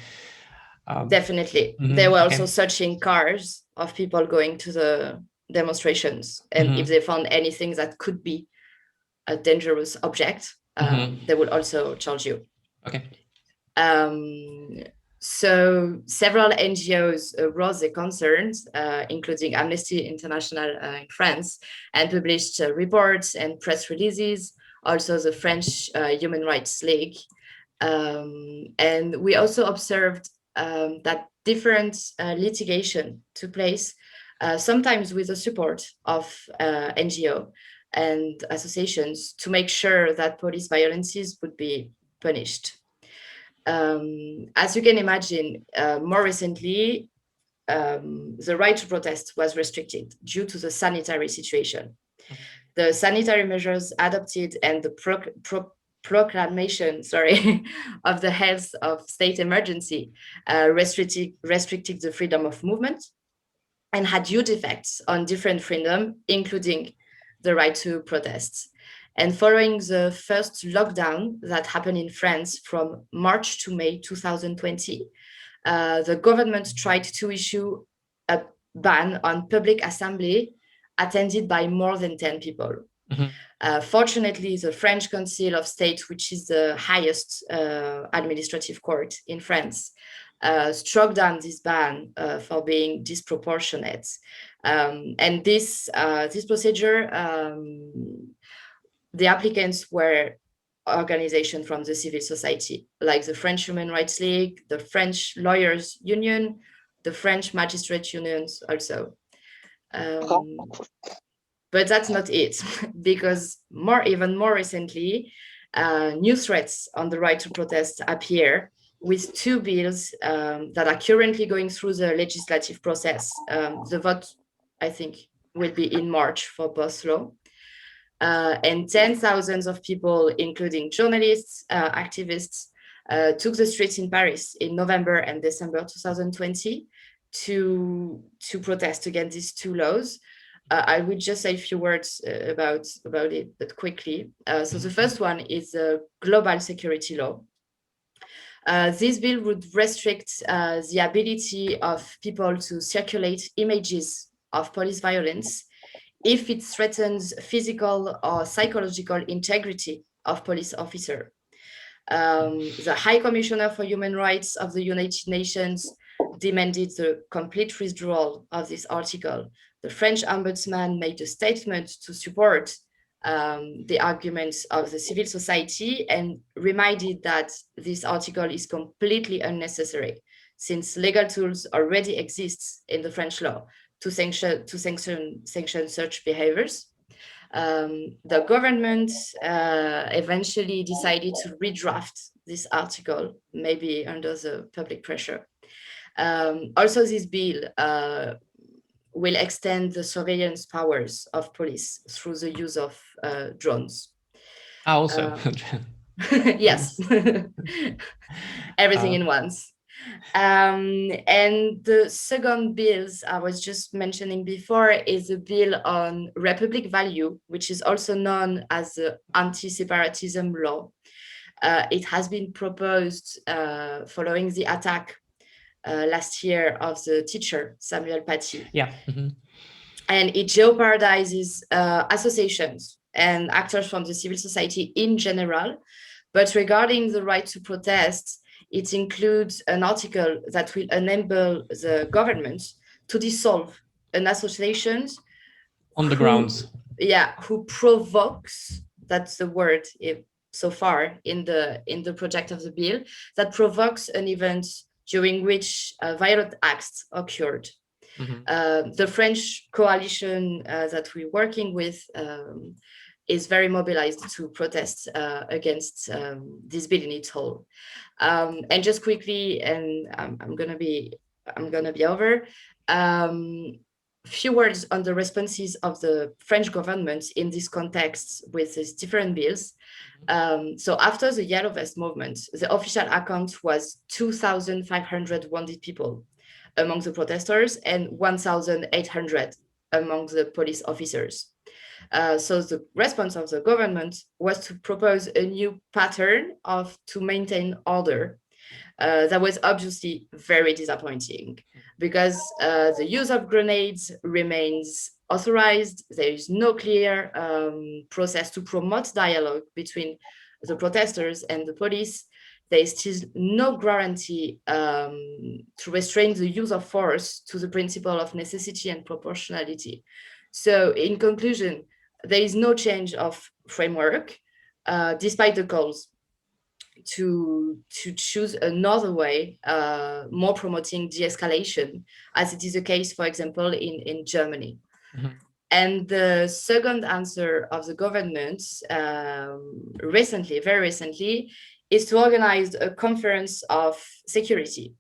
Speaker 6: Definitely. They were also searching cars of people going to the demonstrations. And if they found anything that could be a dangerous object, they would also charge you.
Speaker 2: Okay.
Speaker 6: So several NGOs wrote their concerns, including Amnesty International in France, and published reports and press releases, also the French Human Rights League. And we also observed that different litigation took place sometimes with the support of NGO and associations, to make sure that police violences would be punished. As you can imagine, more recently, the right to protest was restricted due to the sanitary situation. The sanitary measures adopted and the proclamation, of the health of state emergency restricted the freedom of movement and had huge effects on different freedom, including the right to protest. And following the first lockdown that happened in France from March to May 2020, the government tried to issue a ban on public assembly attended by more than 10 people. Fortunately, the French Council of State, which is the highest administrative court in France, struck down this ban for being disproportionate. And this procedure, the applicants were organizations from the civil society, like the French Human Rights League, the French Lawyers Union, the French Magistrate Unions also. But that's not it, because even more recently, new threats on the right to protest appear with two bills that are currently going through the legislative process. The vote, I think, will be in March for both laws. And 10,000 of people, including journalists, activists, took the streets in Paris in November and December 2020 to protest against these two laws. I will just say a few words about it, but quickly. So the first one is the global security law. This bill would restrict the ability of people to circulate images of police violence if it threatens physical or psychological integrity of police officer. The High Commissioner for Human Rights of the United Nations demanded the complete withdrawal of this article. The French Ombudsman made a statement to support the arguments of the civil society and reminded that this article is completely unnecessary, since legal tools already exist in the French law to sanction such behaviors. The government eventually decided to redraft this article, maybe under the public pressure. Also, this bill will extend the surveillance powers of police through the use of drones.
Speaker 2: Also.
Speaker 6: Yes, everything in once. And the second bill I was just mentioning before is a bill on republic value, which is also known as the anti-separatism law. It has been proposed following the attack last year of the teacher, Samuel Paty.
Speaker 2: Yeah.
Speaker 6: And it jeopardizes associations and actors from the civil society in general. But regarding the right to protest, it includes an article that will enable the government to dissolve an association
Speaker 2: on the grounds.
Speaker 6: Yeah, who provokes, that's the word so far in the project of the bill, that provokes an event during which violent acts occurred. The French coalition that we're working with is very mobilized to protest against this bill in its whole. And just quickly, and I'm gonna be over. Few words on the responses of the French government in this context with these different bills. So after the Yellow Vest movement, the official account was 2,500 wounded people among the protesters and 1,800 among the police officers. So the response of the government was to propose a new pattern to maintain order. That was obviously very disappointing because the use of grenades remains authorized. There is no clear process to promote dialogue between the protesters and the police. There is still no guarantee to restrain the use of force to the principle of necessity and proportionality. So in conclusion, there is no change of framework, despite the calls to choose another way, more promoting de-escalation, as it is the case, for example, in Germany.
Speaker 2: Mhm.
Speaker 6: And the second answer of the government very recently, is to organize a conference of security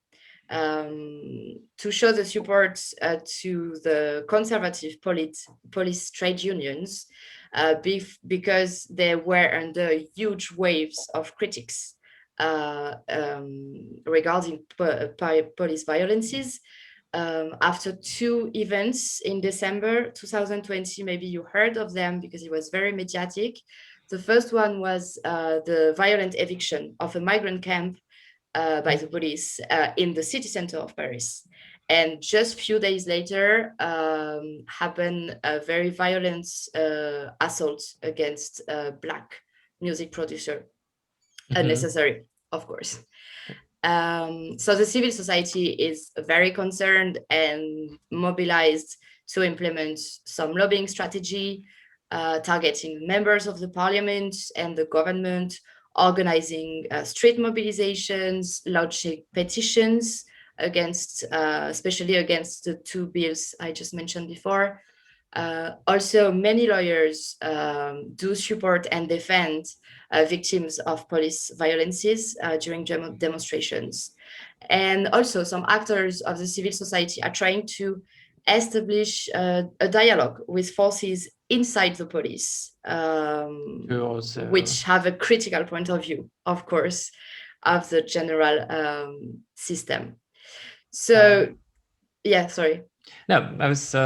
Speaker 6: to show the support to the conservative police trade unions, because they were under huge waves of critics regarding police violences. After two events in December 2020, maybe you heard of them because it was very mediatic. The first one was the violent eviction of a migrant camp by the police in the city center of Paris. And just a few days later, happened a very violent assault against a Black music producer. Unnecessary, of course. So the civil society is very concerned and mobilized to implement some lobbying strategy, targeting members of the parliament and the government, organizing street mobilizations, launching petitions against, especially against the two bills I just mentioned before. Also, many lawyers do support and defend victims of police violences during demonstrations. And also some actors of the civil society are trying to establish a dialogue with forces inside the police, which have a critical point of view, of course, of the general system. So, yeah, sorry.
Speaker 2: No, I was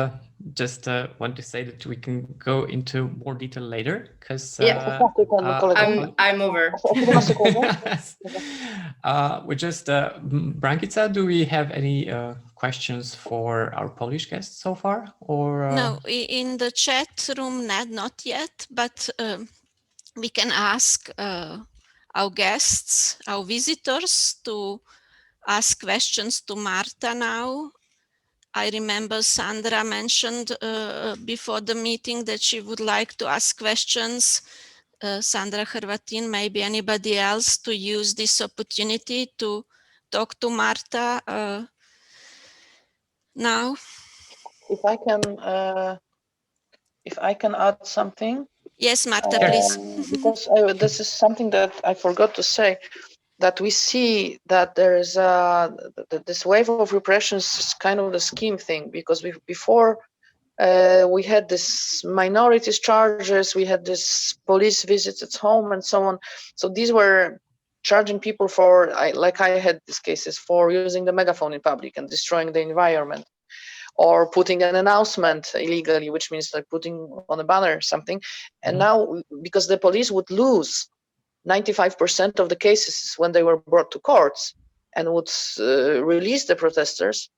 Speaker 2: just want to say that we can go into more detail later, because
Speaker 6: I'm over.
Speaker 2: We just Brankica, do we have any questions for our Polish guests so far, or
Speaker 1: no, in the chat room not yet, but we can ask our guests, our visitors, to ask questions to Marta now. I remember Sandra mentioned before the meeting that she would like to ask questions. Sandra Hrvatin, maybe anybody else, to use this opportunity to talk to Marta now.
Speaker 3: If I can add something.
Speaker 1: Yes, Marta, please.
Speaker 3: Because this is something that I forgot to say. That we see that there is this wave of repression is kind of the scheme thing, because before we had this minorities charges, we had this police visits at home and so on. So these were charging people for, like I had these cases, for using the megaphone in public and destroying the environment, or putting an announcement illegally, which means like putting on a banner something. And now, because the police would lose 95% of the cases when they were brought to courts and would release the protesters.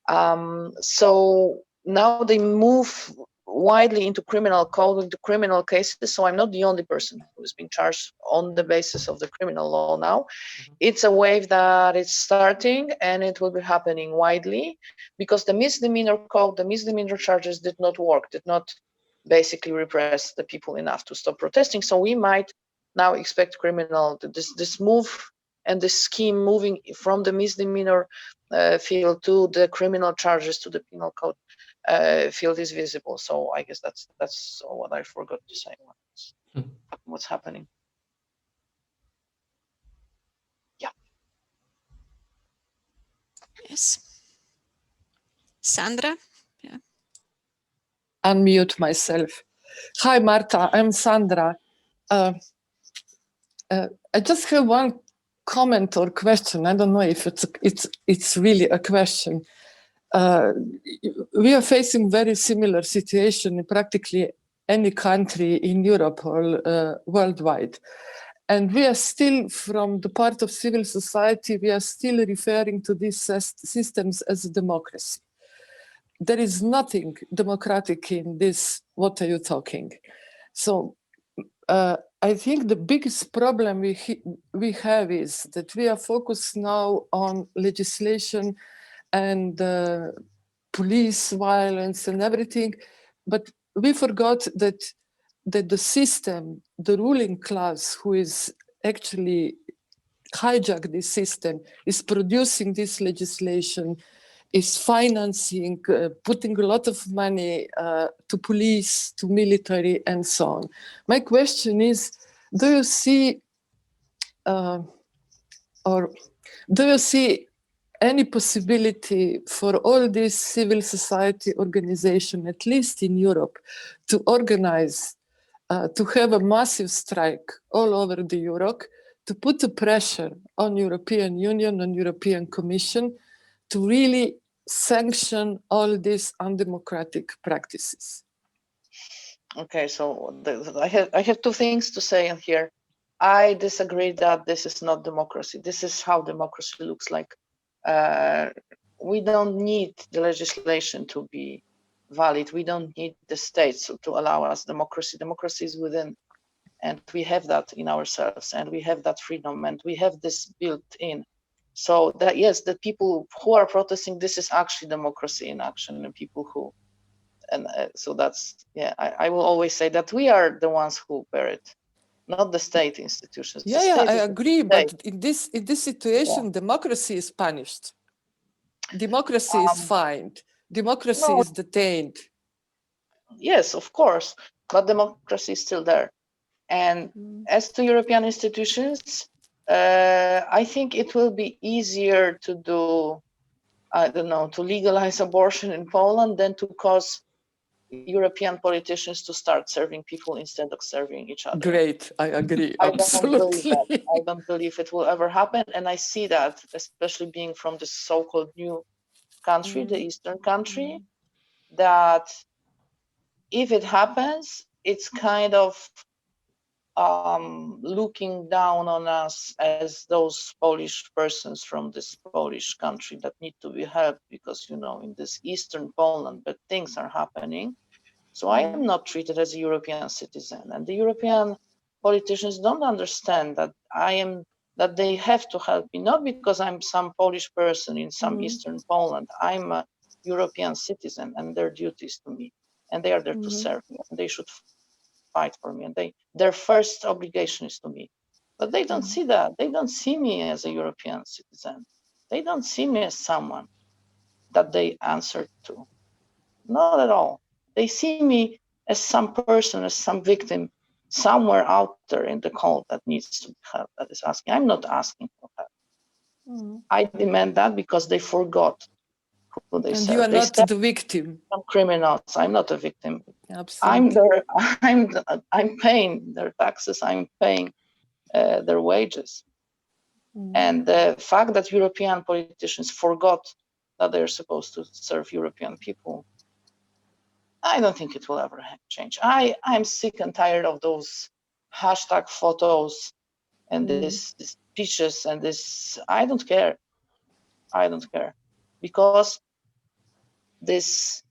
Speaker 3: So now they move widely into criminal code, into criminal cases. So I'm not the only person who is being charged on the basis of the criminal law now. It's a wave that is starting, and it will be happening widely, because the misdemeanor code, the misdemeanor charges did not work, did not basically repress the people enough to stop protesting. So we might now expect criminal, this move and this scheme moving from the misdemeanor field to the criminal charges, to the penal code field is visible. So I guess that's what I forgot to say. What's happening? Yeah.
Speaker 1: Yes. Sandra? Yeah.
Speaker 7: Unmute myself. Hi, Marta. I'm Sandra. I just have one comment or question. I don't know if it's really a question. We are facing very similar situation in practically any country in Europe or worldwide. And we are still, from the part of civil society, we are still referring to these systems as a democracy. There is nothing democratic in this. What are you talking? So I think the biggest problem we have is that we are focused now on legislation and police violence and everything, but we forgot that the system, the ruling class, who is actually hijack this system, is producing this legislation, is financing, putting a lot of money to police, to military, and so on. My question is, do you see any possibility for all these civil society organizations, at least in Europe, to organize, to have a massive strike all over the Europe, to put the pressure on European Union, on European Commission, to really sanction all these undemocratic practices?
Speaker 3: Okay, so I have two things to say here. I disagree that this is not democracy. This is how democracy looks like. We don't need the legislation to be valid. We don't need the states to allow us democracy. Democracy is within, and we have that in ourselves, and we have that freedom, and we have this built in. So that, yes, the people who are protesting, this is actually democracy in action, and people who, and so that's, yeah, I will always say that we are the ones who bear it, not the state institutions.
Speaker 7: Yeah, I agree, but in this situation,
Speaker 3: Yeah.
Speaker 7: democracy is punished. Democracy is fined. Democracy is detained.
Speaker 3: Yes, of course, but democracy is still there. And as to European institutions, I think it will be easier to do, I don't know, to legalize abortion in Poland than to cause European politicians to start serving people instead of serving each other.
Speaker 7: Great, I agree,
Speaker 3: I
Speaker 7: absolutely.
Speaker 3: don't believe it will ever happen. And I see that, especially being from the so-called new country, the Eastern country, that if it happens, it's kind of looking down on us as those Polish persons from this Polish country that need to be helped because, you know, in this Eastern Poland, but things are happening. So I am not treated as a European citizen, and the European politicians don't understand that that they have to help me, not because I'm some Polish person in some Eastern Poland. I'm a European citizen, and their duty is to me, and they are there to serve me, and they should fight for me, and their first obligation is to me. But they don't see that. They don't see me as a European citizen. They don't see me as someone that they answer to. Not at all. They see me as some person, as some victim, somewhere out there in the cold that needs to be helped, that is asking. I'm not asking for help. I demand that because they forgot who they serve.
Speaker 7: And you are not the victim.
Speaker 3: Some criminals. I'm not a victim.
Speaker 7: Absolutely.
Speaker 3: I'm paying their taxes. I'm paying their wages. And the fact that European politicians forgot that they're supposed to serve European people, I don't think it will ever change. I'm sick and tired of those hashtag photos and these speeches and this. I don't care. I don't care. Because this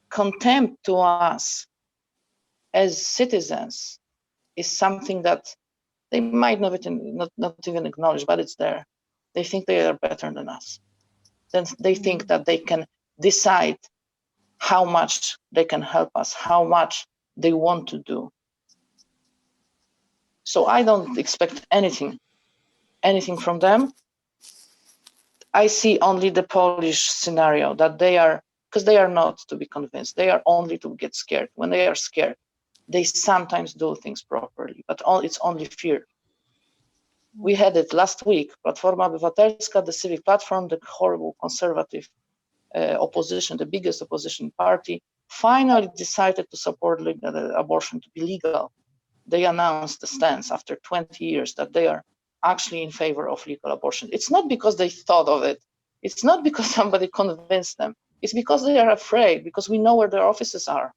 Speaker 3: contempt to us as citizens is something that they might not even acknowledge, but it's there. They think they are better than us. Then they think that they can decide how much they can help us, how much they want to do. So I don't expect anything from them. I see only the Polish scenario that they are, because they are not to be convinced. They are only to get scared. When they are scared, they sometimes do things properly, but it's only fear. We had it last week. Platforma Obywatelska, the civic platform, the horrible conservative opposition, the biggest opposition party, finally decided to support abortion to be legal. They announced the stance after 20 years that they are actually in favor of legal abortion. It's not because they thought of it. It's not because somebody convinced them. It's because they are afraid, because we know where their offices are.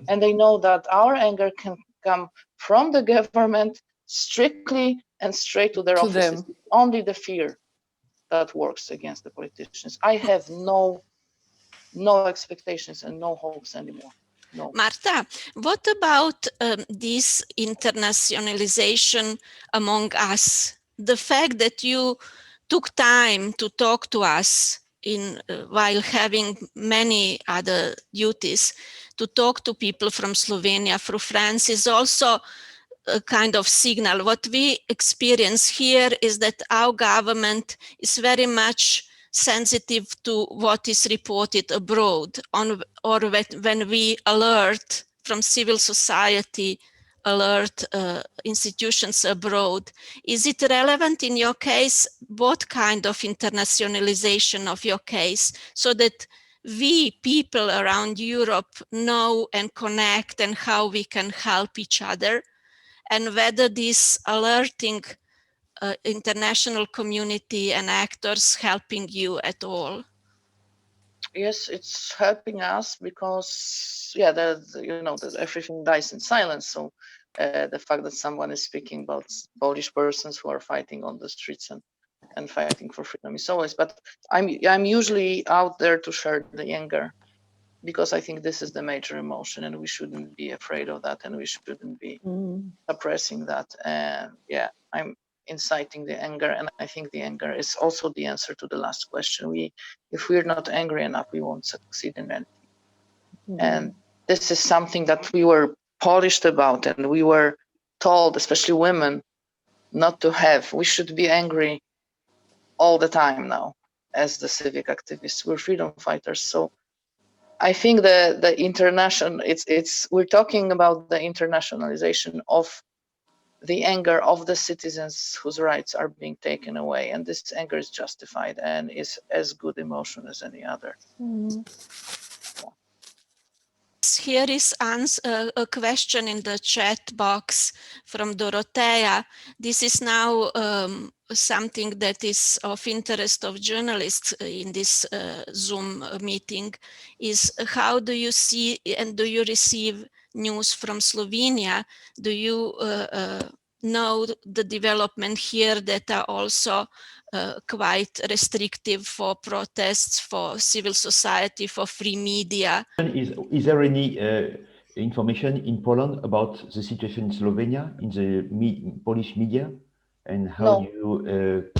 Speaker 3: And they know that our anger can come from the government strictly and straight to their offices. It's only the fear that works against the politicians. I have no expectations and no hopes anymore. No.
Speaker 1: Marta, what about this internationalization among us? The fact that you took time to talk to us while having many other duties, to talk to people from Slovenia, from France, is also a kind of signal. What we experience here is that our government is very much sensitive to what is reported abroad, or when we alert from civil society, alert institutions abroad. Is it relevant in your case? What kind of internationalization of your case, so that we people around Europe know and connect, and how we can help each other, and whether this alerting international community and actors helping you at all?
Speaker 3: Yes, it's helping us because, yeah, everything dies in silence. So the fact that someone is speaking about Polish persons who are fighting on the streets and fighting for freedom is always, but I'm usually out there to share the anger, because I think this is the major emotion, and we shouldn't be afraid of that, and we shouldn't be suppressing that. And yeah, I'm inciting the anger, and I think the anger is also the answer to the last question. If we're not angry enough, we won't succeed in anything. And this is something that we were polished about, and we were told, especially women, not to have. We should be angry all the time now as the civic activists. We're freedom fighters. So I think the international, we're talking about the internationalization of the anger of the citizens whose rights are being taken away, and this anger is justified and is as good emotion as any other.
Speaker 1: Here is a question in the chat box from Dorothea. This is now something that is of interest of journalists in this Zoom meeting, is how do you see and do you receive news from Slovenia? Do you know the development here that are also quite restrictive for protests, for civil society, for free media?
Speaker 5: Is there any information in Poland about the situation in Slovenia, in the Polish media, and how
Speaker 3: No.
Speaker 5: you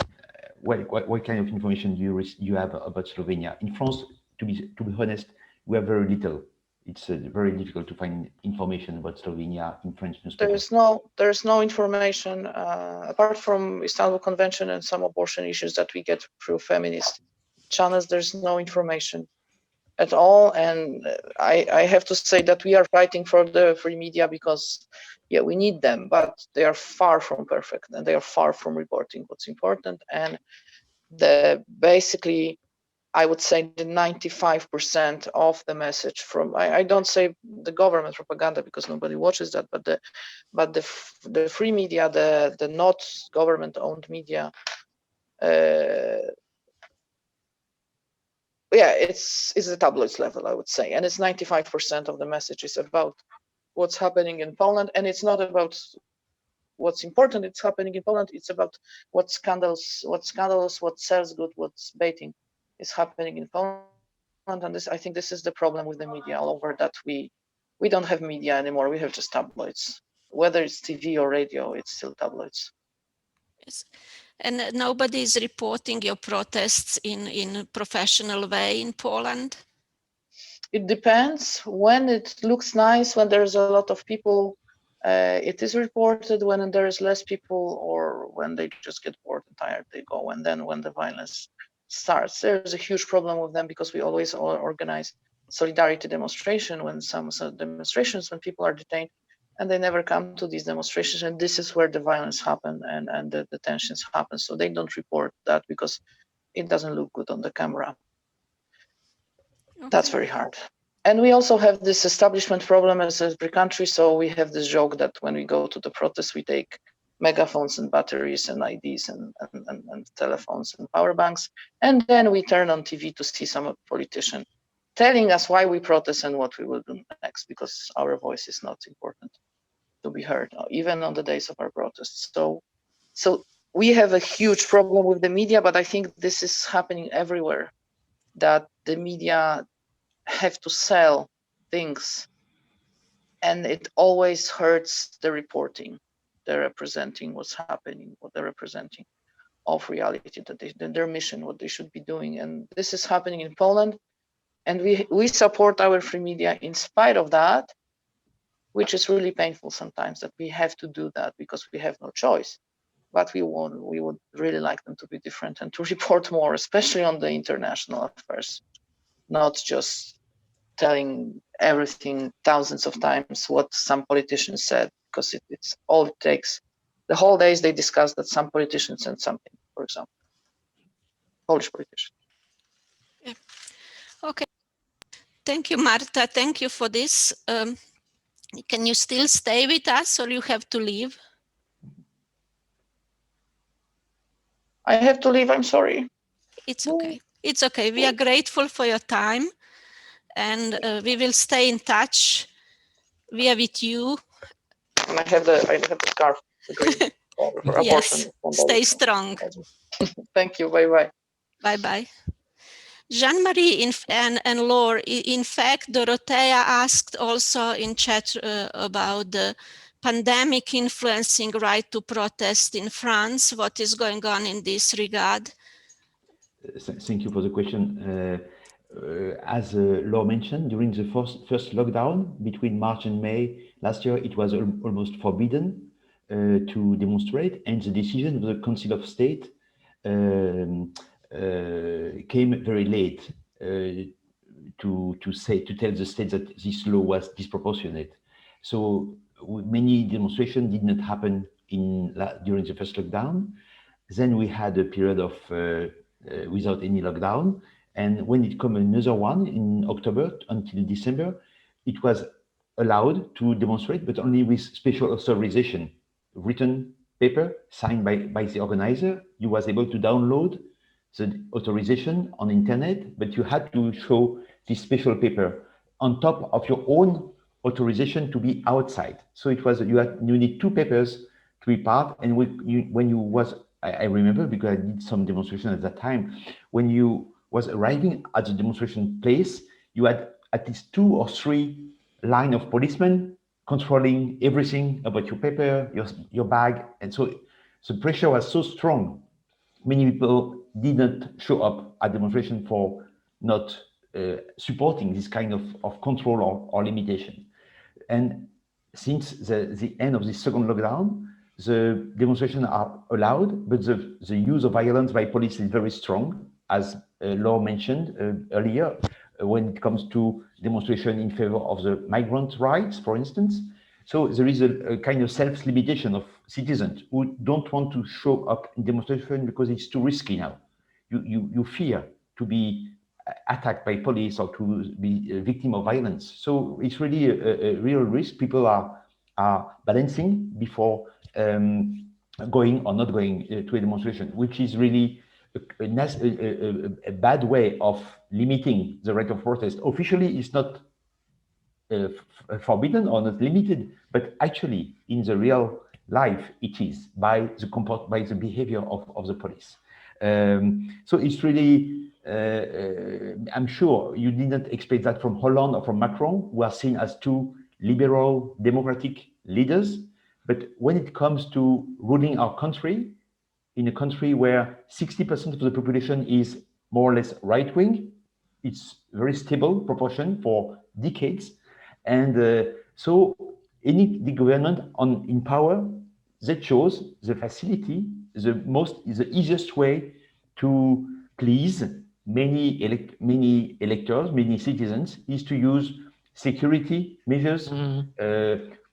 Speaker 5: what kind of information do you have about Slovenia? In France, to be honest, we have very little. It's very difficult to find information about Slovenia in French newspapers.
Speaker 3: There's no information apart from Istanbul Convention and some abortion issues that we get through feminist channels. There's no information at all, and I have to say that we are fighting for the free media because, yeah, we need them, but they are far from perfect, and they are far from reporting what's important. And basically, I would say the 95% of the message from, I don't say the government propaganda because nobody watches that, but the free media, the not government-owned media, yeah, it's the tabloids level, I would say, and it's 95% of the message is about what's happening in Poland, and it's not about what's important. It's happening in Poland. It's about what scandals, what sells good, what's baiting is happening in Poland. And I think this is the problem with the media all over, that we don't have media anymore. We have just tabloids. Whether it's TV or radio, it's still tabloids.
Speaker 1: Yes. And nobody is reporting your protests in a professional way in Poland?
Speaker 3: It depends. When it looks nice, when there's a lot of people, it is reported. When there is less people, or when they just get bored and tired, they go. And then when the violence starts, there's a huge problem with them, because we always organize solidarity demonstration when some demonstrations, when people are detained, and they never come to these demonstrations. And this is where the violence happen and the tensions happen. So they don't report that because it doesn't look good on the camera. Okay. That's very hard. And we also have this establishment problem as every country. So we have this joke that when we go to the protests, we take megaphones and batteries and IDs and telephones and power banks. And then we turn on TV to see some politician telling us why we protest and what we will do next, because our voice is not important to be heard, even on the days of our protests. So we have a huge problem with the media, but I think this is happening everywhere, that the media have to sell things, and it always hurts the reporting. They're representing what's happening, what they're representing of reality, that their mission, what they should be doing. And this is happening in Poland, and we support our free media in spite of that. which is really painful sometimes that we have to do that because we have no choice. But we would really like them to be different and to report more, especially on the international affairs, not just telling everything thousands of times what some politicians said, because it's all it takes. The whole days they discuss that some politician said something, for example, Polish politician.
Speaker 1: Yeah. Okay. Thank you, Marta. Thank you for this. Can you still stay with us or you have to leave?
Speaker 3: I have to leave, I'm sorry.
Speaker 1: It's okay. It's okay. We are grateful for your time and we will stay in touch. We are with you.
Speaker 3: And I have the scarf, the green for
Speaker 1: Yes,
Speaker 3: abortion.
Speaker 1: stay strong.
Speaker 3: Thank you, bye-bye.
Speaker 1: Bye-bye. Jean-Marie and Laure, in fact, Dorothea asked also in chat about the pandemic influencing right to protest in France. What is going on in this regard?
Speaker 5: Thank you for the question. As Laure mentioned, during the first lockdown between March and May last year, it was almost forbidden to demonstrate, and the decision of the Council of State came very late to tell the state that this law was disproportionate. So many demonstrations did not happen during the first lockdown. Then we had a period of without any lockdown, and when it came another one in October until December, it was allowed to demonstrate, but only with special authorization, written paper signed by the organizer. You was able to download the authorization on internet, but you had to show this special paper on top of your own authorization to be outside. So it was you need two papers to be part. And when you was, I remember because I did some demonstration at that time, when you was arriving at the demonstration place, you had at least 2 or 3 line of policemen controlling everything about your paper, your bag, and so the pressure was so strong. Many people did not show up at demonstration for not supporting this kind of control or limitation. And since the end of the second lockdown, the demonstrations are allowed, but the use of violence by police is very strong, as Laure mentioned earlier, when it comes to demonstration in favor of the migrant rights, for instance. So there is a kind of self-limitation of citizens who don't want to show up in demonstration because it's too risky now. You fear to be attacked by police or to be a victim of violence. So it's really a real risk. People are balancing before going or not going to a demonstration, which is really a bad way of limiting the right of protest. Officially, it's not forbidden or not limited, but actually in the real life it is by the behavior of the police. So it's really I'm sure you did not expect that from Hollande or from Macron, who are seen as two liberal democratic leaders. But when it comes to ruling our country, in a country where 60% of the population is more or less right-wing, it's very stable proportion for decades. And so the government in power, that shows the facility, the easiest way to please many electors, many citizens, is to use security measures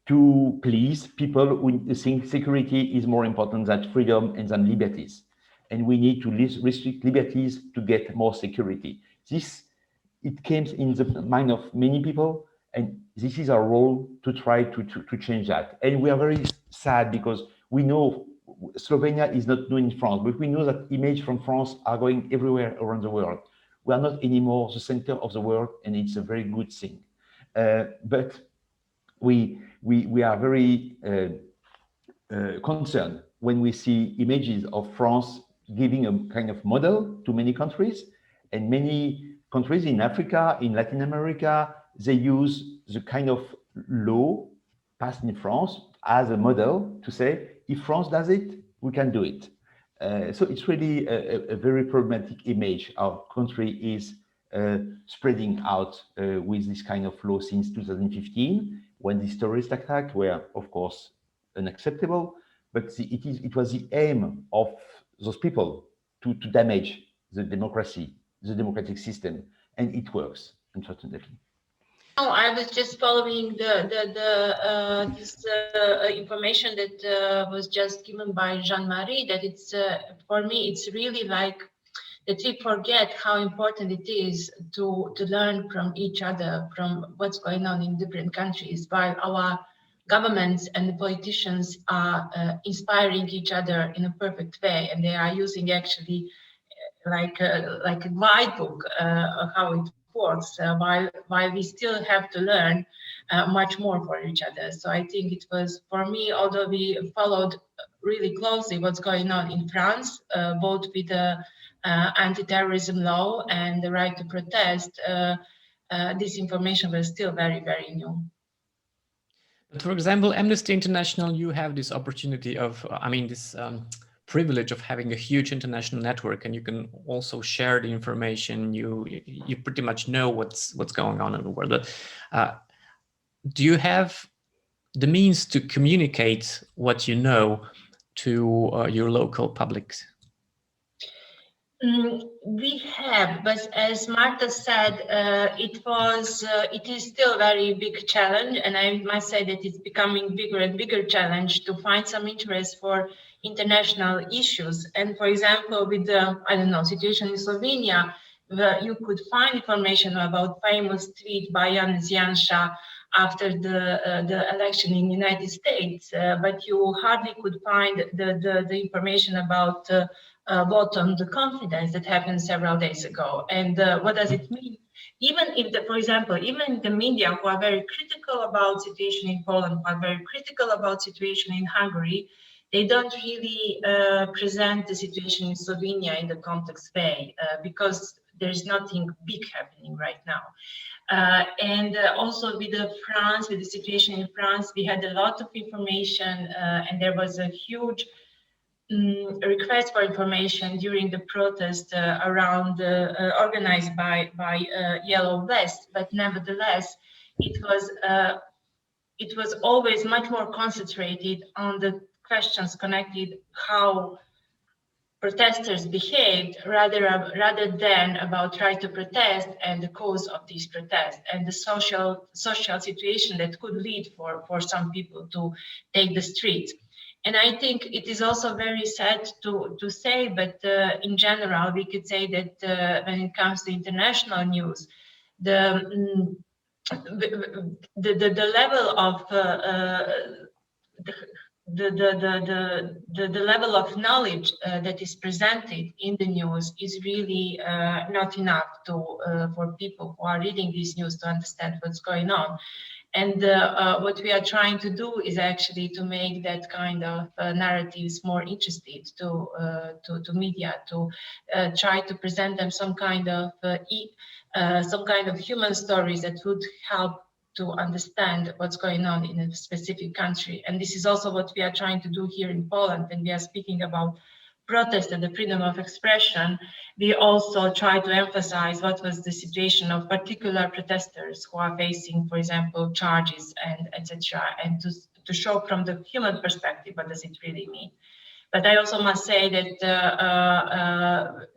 Speaker 5: to please people who think security is more important than freedom and than liberties. And we need to restrict liberties to get more security. It came in the mind of many people, and this is our role to try to change that. And we are very sad because we know Slovenia is not known in France, but we know that images from France are going everywhere around the world. We are not anymore the center of the world, and it's a very good thing. But we are very concerned when we see images of France giving a kind of model to many countries, and many countries in Africa, in Latin America, they use the kind of law passed in France as a model to say, if France does it, we can do it. So it's really a very problematic image our country is spreading out with this kind of law since 2015. when these terrorist attacks were, of course, unacceptable, but it was the aim of those people to damage the democracy, the democratic system, and it works, unfortunately.
Speaker 4: No, I was just following this information that was just given by Jean-Marie, that it's, for me, it's really like that we forget how important it is to learn from each other, from what's going on in different countries, while our governments and the politicians are inspiring each other in a perfect way, and they are using actually like a guidebook of how it works, while we still have to learn much more for each other. So I think it was, for me, although we followed really closely what's going on in France, both with the anti-terrorism law and the right to protest, this information was still very, very new.
Speaker 2: But for example, Amnesty International, you have this opportunity of, this privilege of having a huge international network, and you can also share the information. You pretty much know what's going on in the world. Do you have the means to communicate what you know to your local public?
Speaker 4: We have, but as Marta said, it is still a very big challenge, and I must say that it's becoming bigger and bigger challenge to find some interest for international issues. And for example, with the, I don't know, situation in Slovenia, you could find information about famous tweet by Jan Janša after the election in the United States, but you hardly could find the information about vote on the confidence that happened several days ago. And what does it mean? Even if, for example, even the media who are very critical about situation in Poland, who are very critical about situation in Hungary, they don't really present the situation in Slovenia in the context way, because there's nothing big happening right now. And also with the situation in France, we had a lot of information, and there was a huge request for information during the protest around organized by Yellow Vest, but nevertheless, it was always much more concentrated on the questions connected how protesters behaved rather than about right to protest and the cause of these protests and the social situation that could lead for some people to take the streets. And I think it is also very sad to say, but in general, we could say that when it comes to international news, the level of the level of knowledge that is presented in the news is really not enough for people who are reading this news to understand what's going on. And what we are trying to do is actually to make that kind of narratives more interesting to media, to try to present them some kind of human stories that would help to understand what's going on in a specific country. And this is also what we are trying to do here in Poland when we are speaking about protest and the freedom of expression. We also try to emphasize what was the situation of particular protesters who are facing, for example, charges and etc., and to show from the human perspective what does it really mean. But I also must say that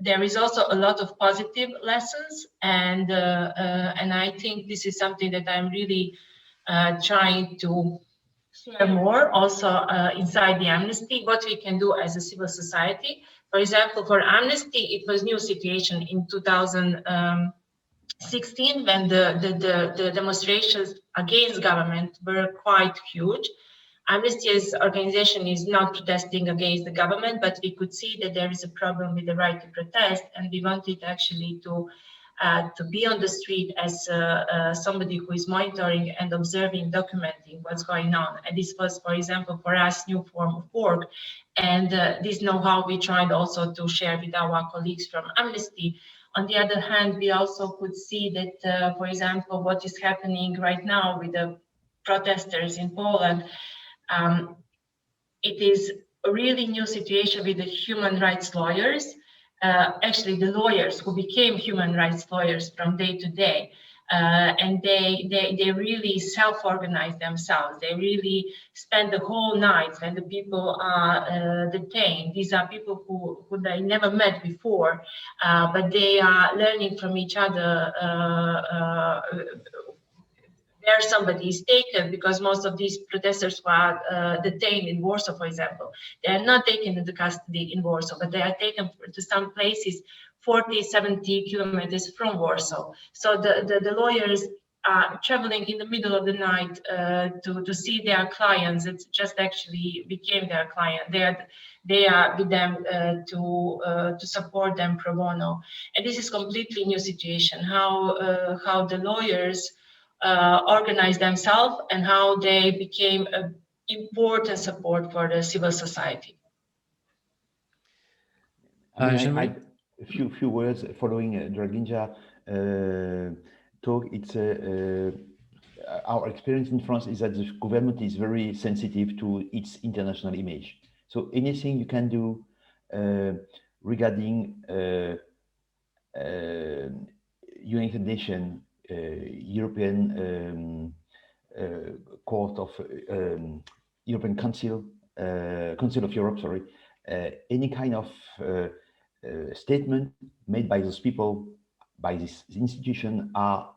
Speaker 4: there is also a lot of positive lessons, and I think this is something that I'm really trying to share more also inside the Amnesty, what we can do as a civil society. For example, for Amnesty, it was new situation in 2016 when the demonstrations against government were quite huge. Amnesty as organization is not protesting against the government, but we could see that there is a problem with the right to protest, and we wanted actually to be on the street as somebody who is monitoring and observing, documenting what's going on. And this was, for example, for us, new form of work. And this know-how we tried also to share with our colleagues from Amnesty. On the other hand, we also could see that, for example, what is happening right now with the protesters in Poland, it is a really new situation with the human rights lawyers. Actually, the lawyers who became human rights lawyers from day to day, and they really self-organize themselves. They really spend the whole night when the people are detained. These are people who they never met before, but they are learning from each other where somebody is taken, because most of these protesters who are detained in Warsaw, for example, they are not taken into custody in Warsaw, but they are taken to some places 40, 70 kilometers from Warsaw. So the lawyers are traveling in the middle of the night to see their clients. It's just actually became their client. They are with them to support them pro bono. And this is completely new situation, how the lawyers organize themselves and how they became an important support for the civil society.
Speaker 5: A few words following Draginja talk. It's our experience in France is that the government is very sensitive to its international image. So anything you can do regarding United Nations, European Court of European Council, Council of Europe, sorry, any kind of statement made by those people, by this institution, are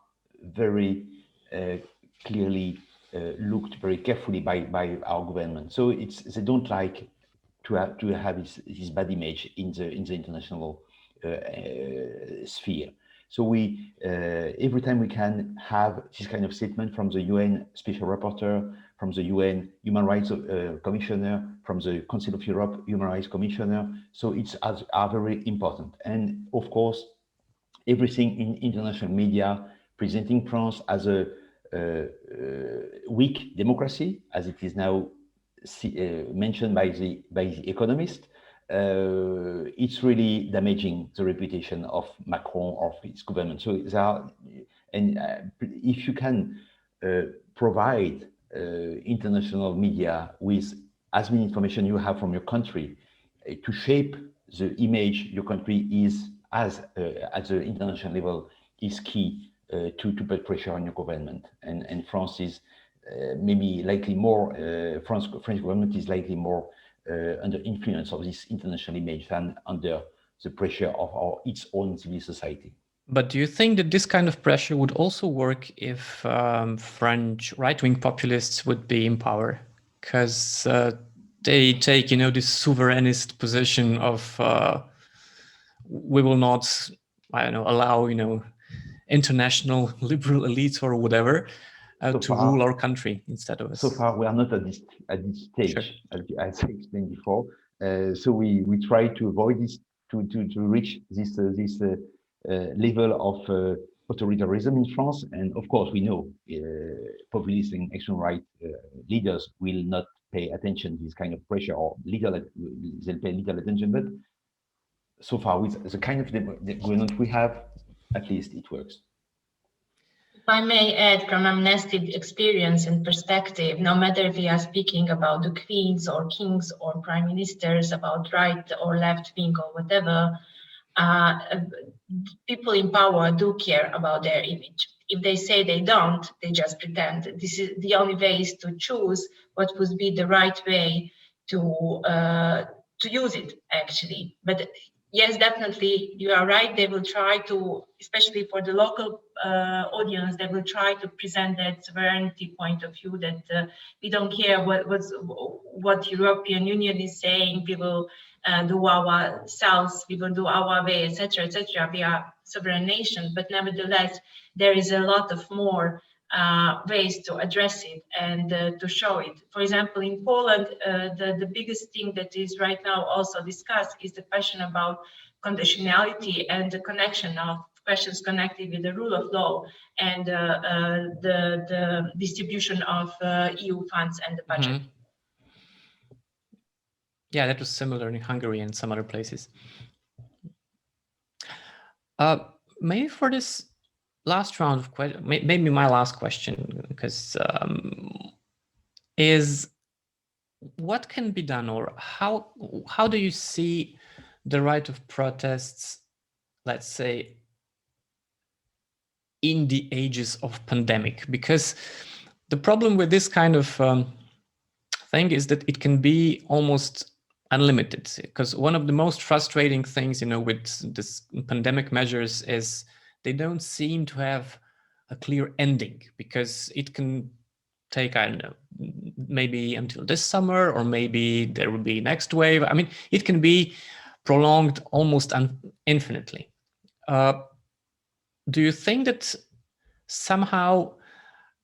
Speaker 5: very clearly looked very carefully by our government. So they don't like to have this bad image in the international sphere. So we every time we can have this kind of statement from the UN Special Rapporteur, from the UN Human Rights Commissioner, from the Council of Europe Human Rights Commissioner. So it's are very important. And of course, everything in international media presenting France as a weak democracy, as it is now mentioned by the Economist. It's really damaging the reputation of Macron or his government. So there are, and if you can provide international media with as many information you have from your country to shape the image your country is as at the international level, is key to put pressure on your government. And France is maybe likely more, French government is likely more under influence of this international image than under the pressure of its own civil society.
Speaker 2: But do you think that this kind of pressure would also work if French right-wing populists would be in power? Because they take, this sovereignist position of we will not, allow, international liberal elites or whatever to rule our country instead of us.
Speaker 5: So far, we are not at this stage, sure, as I explained before. So we try to avoid this, to reach this level of authoritarianism in France. And of course, we know populist and extreme right leaders will not pay attention to this kind of pressure, or they'll pay little attention. But so far, with the kind of government we have, at least it works.
Speaker 4: If I may add, from Amnesty experience and perspective, no matter if we are speaking about the queens or kings or prime ministers, about right or left wing or whatever, people in power do care about their image. If they say they don't, they just pretend. This is the only way is to choose what would be the right way to use it, actually. But yes, definitely, you are right. They will try to, especially for the local audience, they will try to present that sovereignty point of view, that we don't care what European Union is saying. We will do ourselves, we will do our way, etc., etc. We are sovereign nation, but nevertheless, there is a lot of more ways to address it and to show it. For example, in Poland, the biggest thing that is right now also discussed is the question about conditionality and the connection of questions connected with the rule of law and the distribution of EU funds and the budget.
Speaker 2: Mm-hmm. Yeah, that was similar in Hungary and some other places. Maybe for this last round of questions, maybe my last question, because is what can be done, or how do you see the right of protests, let's say, in the ages of pandemic? Because the problem with this kind of thing is that it can be almost unlimited, because one of the most frustrating things, with this pandemic measures is they don't seem to have a clear ending, because it can take, I don't know, maybe until this summer, or maybe there will be next wave. I mean, it can be prolonged almost infinitely. Do you think that somehow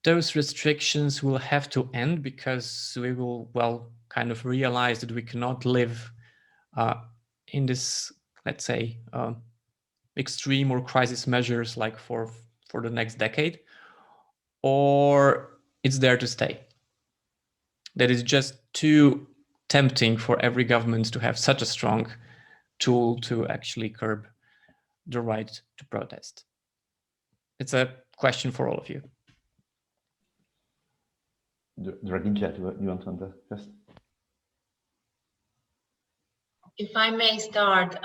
Speaker 2: those restrictions will have to end, because we will, kind of realize that we cannot live in this, let's say, extreme or crisis measures like for the next decade, or it's there to stay? That is just too tempting for every government to have such a strong tool to actually curb the right to protest. It's a question for all of you.
Speaker 5: Draginja, do you want to answer first?
Speaker 4: If I may start,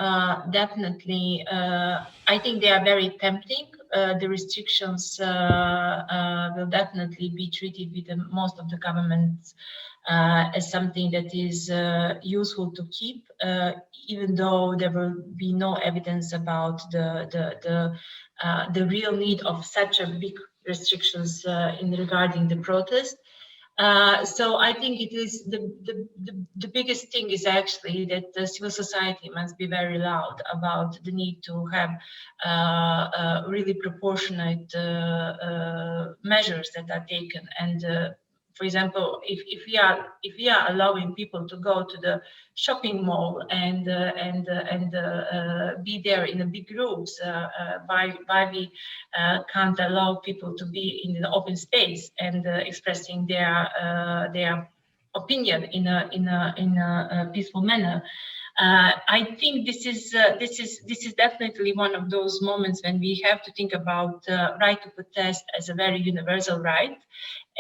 Speaker 4: definitely, I think they are very tempting. The restrictions will definitely be treated with most of the governments as something that is useful to keep, even though there will be no evidence about the real need of such a big restrictions in regarding the protest. So I think it is the biggest thing is actually that the civil society must be very loud about the need to have really proportionate measures that are taken. And for example, if we are allowing people to go to the shopping mall and be there in a big groups, why we can't allow people to be in the open space and expressing their opinion in a peaceful manner? I think this is definitely one of those moments when we have to think about right to protest as a very universal right,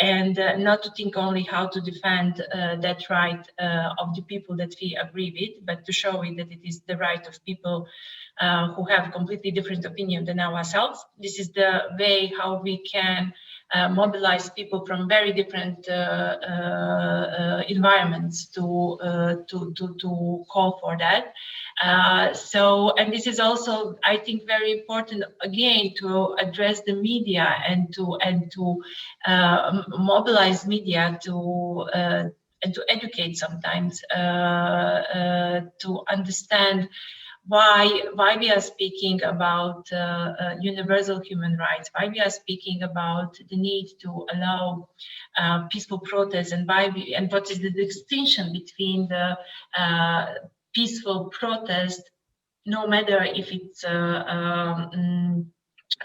Speaker 4: and not to think only how to defend that right of the people that we agree with, but to show it that it is the right of people who have completely different opinion than ourselves. This is the way how we can mobilize people from very different environments to call for that. And this is also, I think, very important again to address the media and to mobilize media and to educate sometimes to understand why we are speaking about universal human rights, why we are speaking about the need to allow peaceful protests, and what is the distinction between the peaceful protest, no matter if it's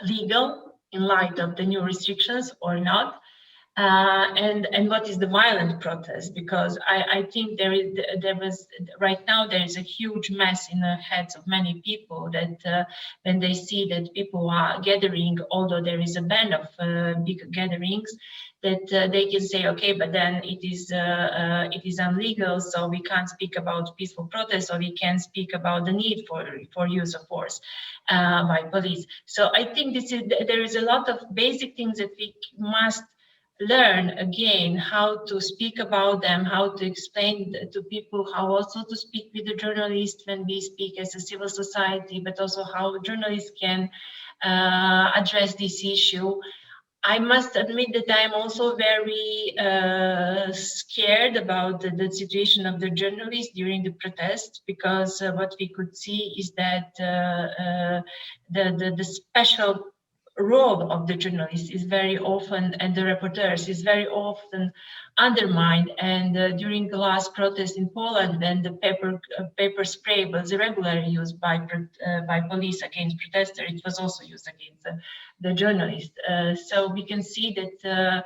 Speaker 4: legal in light of the new restrictions or not, and what is the violent protest? Because I think there is right now there is a huge mess in the heads of many people that when they see that people are gathering, although there is a ban of big gatherings, that they can say, okay, but then it is illegal, so we can't speak about peaceful protests, or we can't speak about the need for use of force by police. So I think there is a lot of basic things that we must learn again, how to speak about them, how to explain to people, how also to speak with the journalists when we speak as a civil society, but also how journalists can address this issue. I must admit that I'm also very scared about the situation of the journalists during the protest, because what we could see is that the special role of the journalists is very often, and the reporters is very often undermined. And during the last protest in Poland, when the pepper spray was irregularly used by police against protesters, it was also used against the journalists. So we can see that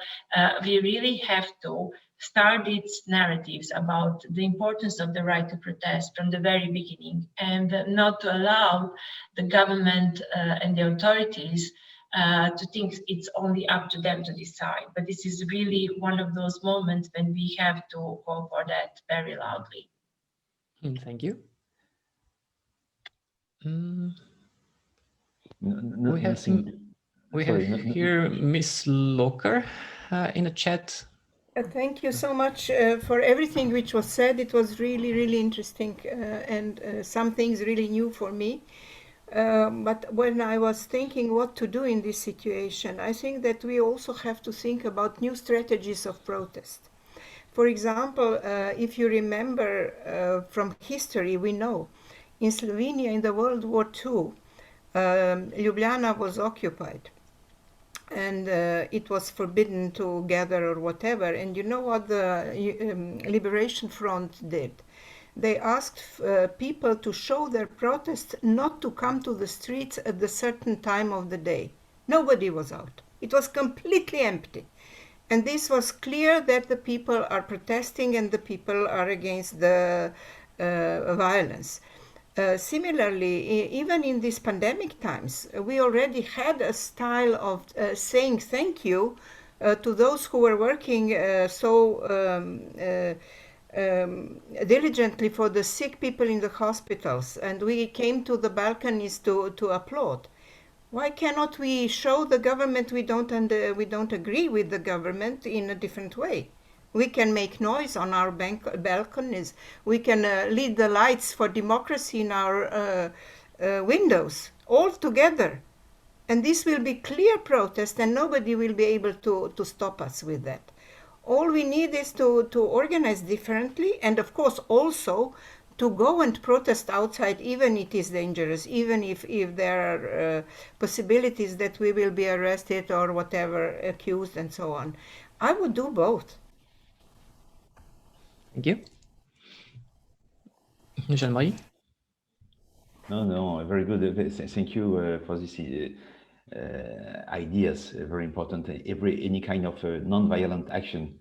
Speaker 4: we really have to start these narratives about the importance of the right to protest from the very beginning, and not to allow the government and the authorities to think it's only up to them to decide. But this is really one of those moments when we have to call for that very loudly.
Speaker 2: Thank you.
Speaker 5: Nothing
Speaker 2: We have here Miss Locker in the chat.
Speaker 8: Thank you so much for everything which was said. It was really, really interesting and some things really new for me. But when I was thinking what to do in this situation, I think that we also have to think about new strategies of protest. For example, if you remember from history, we know in Slovenia in the World War II, Ljubljana was occupied. And it was forbidden to gather or whatever. And you know what the Liberation Front did? They asked people to show their protest not to come to the streets at the certain time of the day. Nobody was out. It was completely empty. And this was clear that the people are protesting and the people are against the violence. Similarly, even in these pandemic times, we already had a style of saying thank you to those who were working diligently for the sick people in the hospitals, and we came to the balconies to applaud. Why cannot we show the government we don't agree with the government in a different way? We can make noise on our balconies. We can lead the lights for democracy in our windows, all together. And this will be clear protest and nobody will be able to stop us with that. All we need is to organize differently and of course also to go and protest outside even if it is dangerous, even if there are possibilities that we will be arrested or whatever, accused and so on. I would do both.
Speaker 2: Thank you. Jean-Marie?
Speaker 5: No, very good. Thank you for these ideas. Very important. Any kind of non-violent action,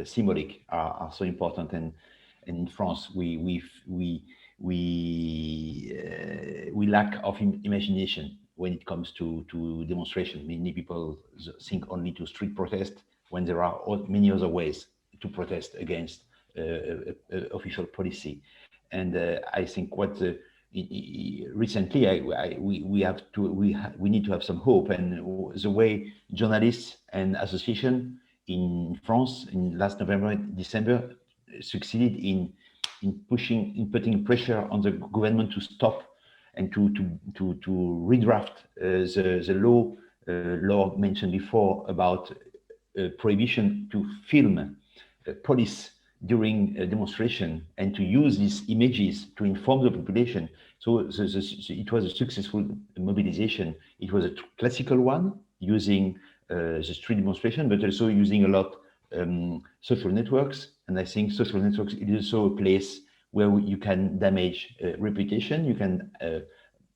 Speaker 5: symbolic, are so important. And in France, we lack of imagination when it comes to demonstration. Many people think only to street protest when there are many other ways to protest against official policy. And I think what recently we need to have some hope, and the way journalists and associations in France in last November and December succeeded in putting pressure on the government to stop and to redraft the law mentioned before about prohibition to film police during a demonstration and to use these images to inform the population. So it was a successful mobilization. It was a classical one using the street demonstration, but also using a lot social networks. And I think social networks is also a place where you can damage reputation, you can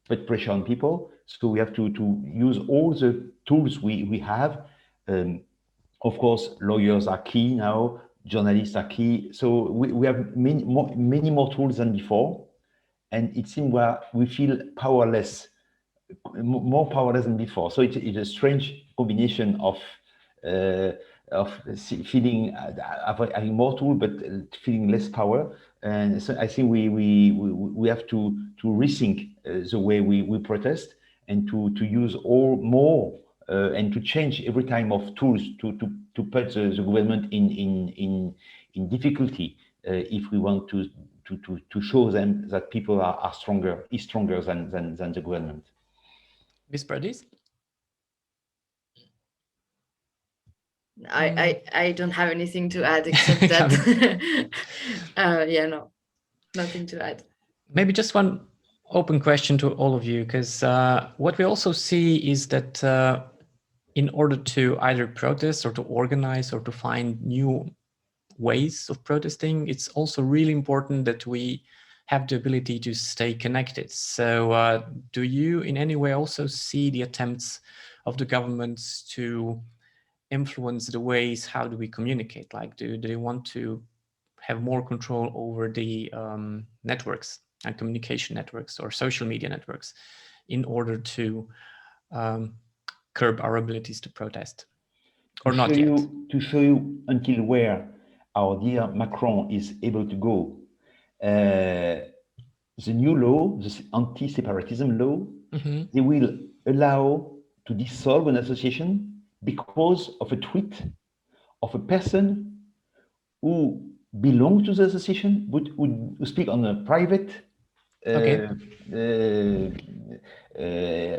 Speaker 5: put pressure on people. So we have to use all the tools we have. Of course, lawyers are key now. Journalists are key. So we have many more tools than before. And it seems where we feel powerless, more powerless than before. So it's a strange combination of feeling having more tools, but feeling less power. And so I think we have to rethink the way we protest and to use more and to change every time of tools to put the government in difficulty if we want to show them that people are stronger than the government.
Speaker 2: Ms. Paradis?
Speaker 6: I don't have anything to add except that no, nothing to add.
Speaker 2: Maybe just one open question to all of you, because what we also see is that in order to either protest or to organize or to find new ways of protesting, it's also really important that we have the ability to stay connected. So do you in any way also see the attempts of the governments to influence the ways how do we communicate? Like do they want to have more control over the networks and communication networks or social media networks in order to curb our abilities to protest, or not yet?
Speaker 5: To show you until where our dear Macron is able to go, the new law, this anti-separatism law, they will allow to dissolve an association because of a tweet of a person who belongs to the association, but who speak on a private,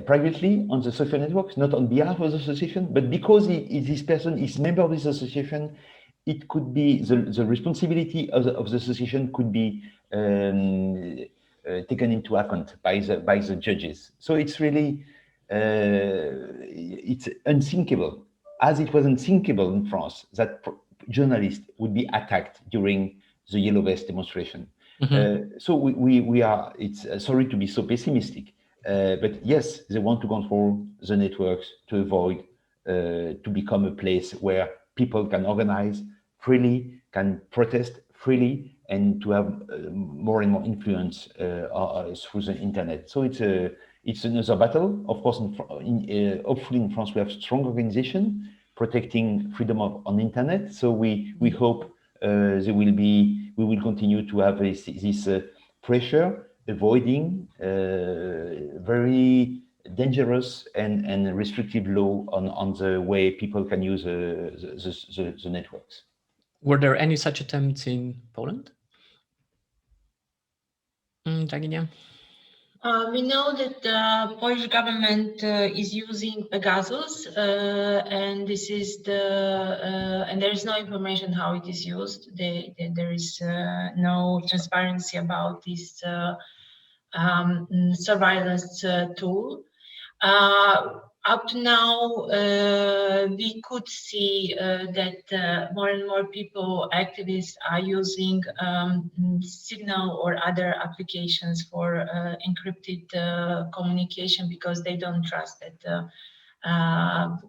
Speaker 5: privately on the social networks, not on behalf of the association, but because this person is member of this association, it could be the responsibility of the association could be taken into account by the judges. So it's really it's unthinkable, as it was unthinkable in France that journalists would be attacked during the Yellow Vest demonstration. So we are. It's sorry to be so pessimistic, but yes, they want to control the networks to avoid to become a place where people can organize freely, can protest freely, and to have more and more influence through the internet. So it's another battle. Of course, hopefully in France we have strong organization protecting freedom on internet. So we hope we will continue to have this pressure, avoiding very dangerous and restrictive law on the way people can use the networks.
Speaker 2: Were there any such attempts in Poland? Draginia?
Speaker 4: We know that the Polish government is using Pegasus, and this is and there is no information how it is used. There is no transparency about this surveillance tool. Up to now, we could see that more and more people, activists, are using Signal or other applications for encrypted communication because they don't trust that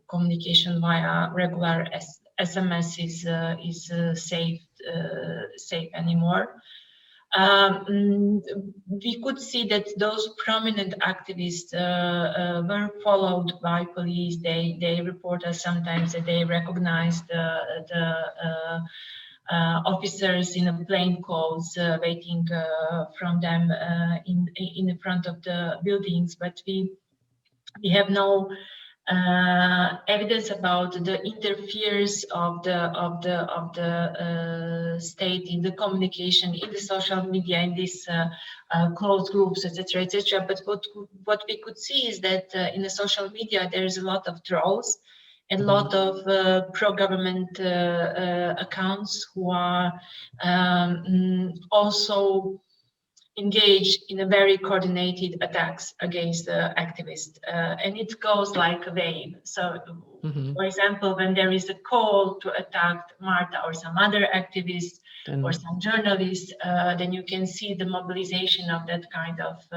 Speaker 4: communication via regular SMS is safe anymore. We could see that those prominent activists were followed by police. They report us sometimes that they recognized the officers in a plain clothes waiting from them in the front of the buildings, but we have no evidence about the interference of the state in the communication, in the social media, in these closed groups, etc., etc. But what we could see is that in the social media there is a lot of trolls and a lot of pro-government accounts who are also engaged in a very coordinated attacks against the activists, and it goes like a wave. So, for example, when there is a call to attack Marta or some other activist or some journalist, then you can see the mobilization of that kind of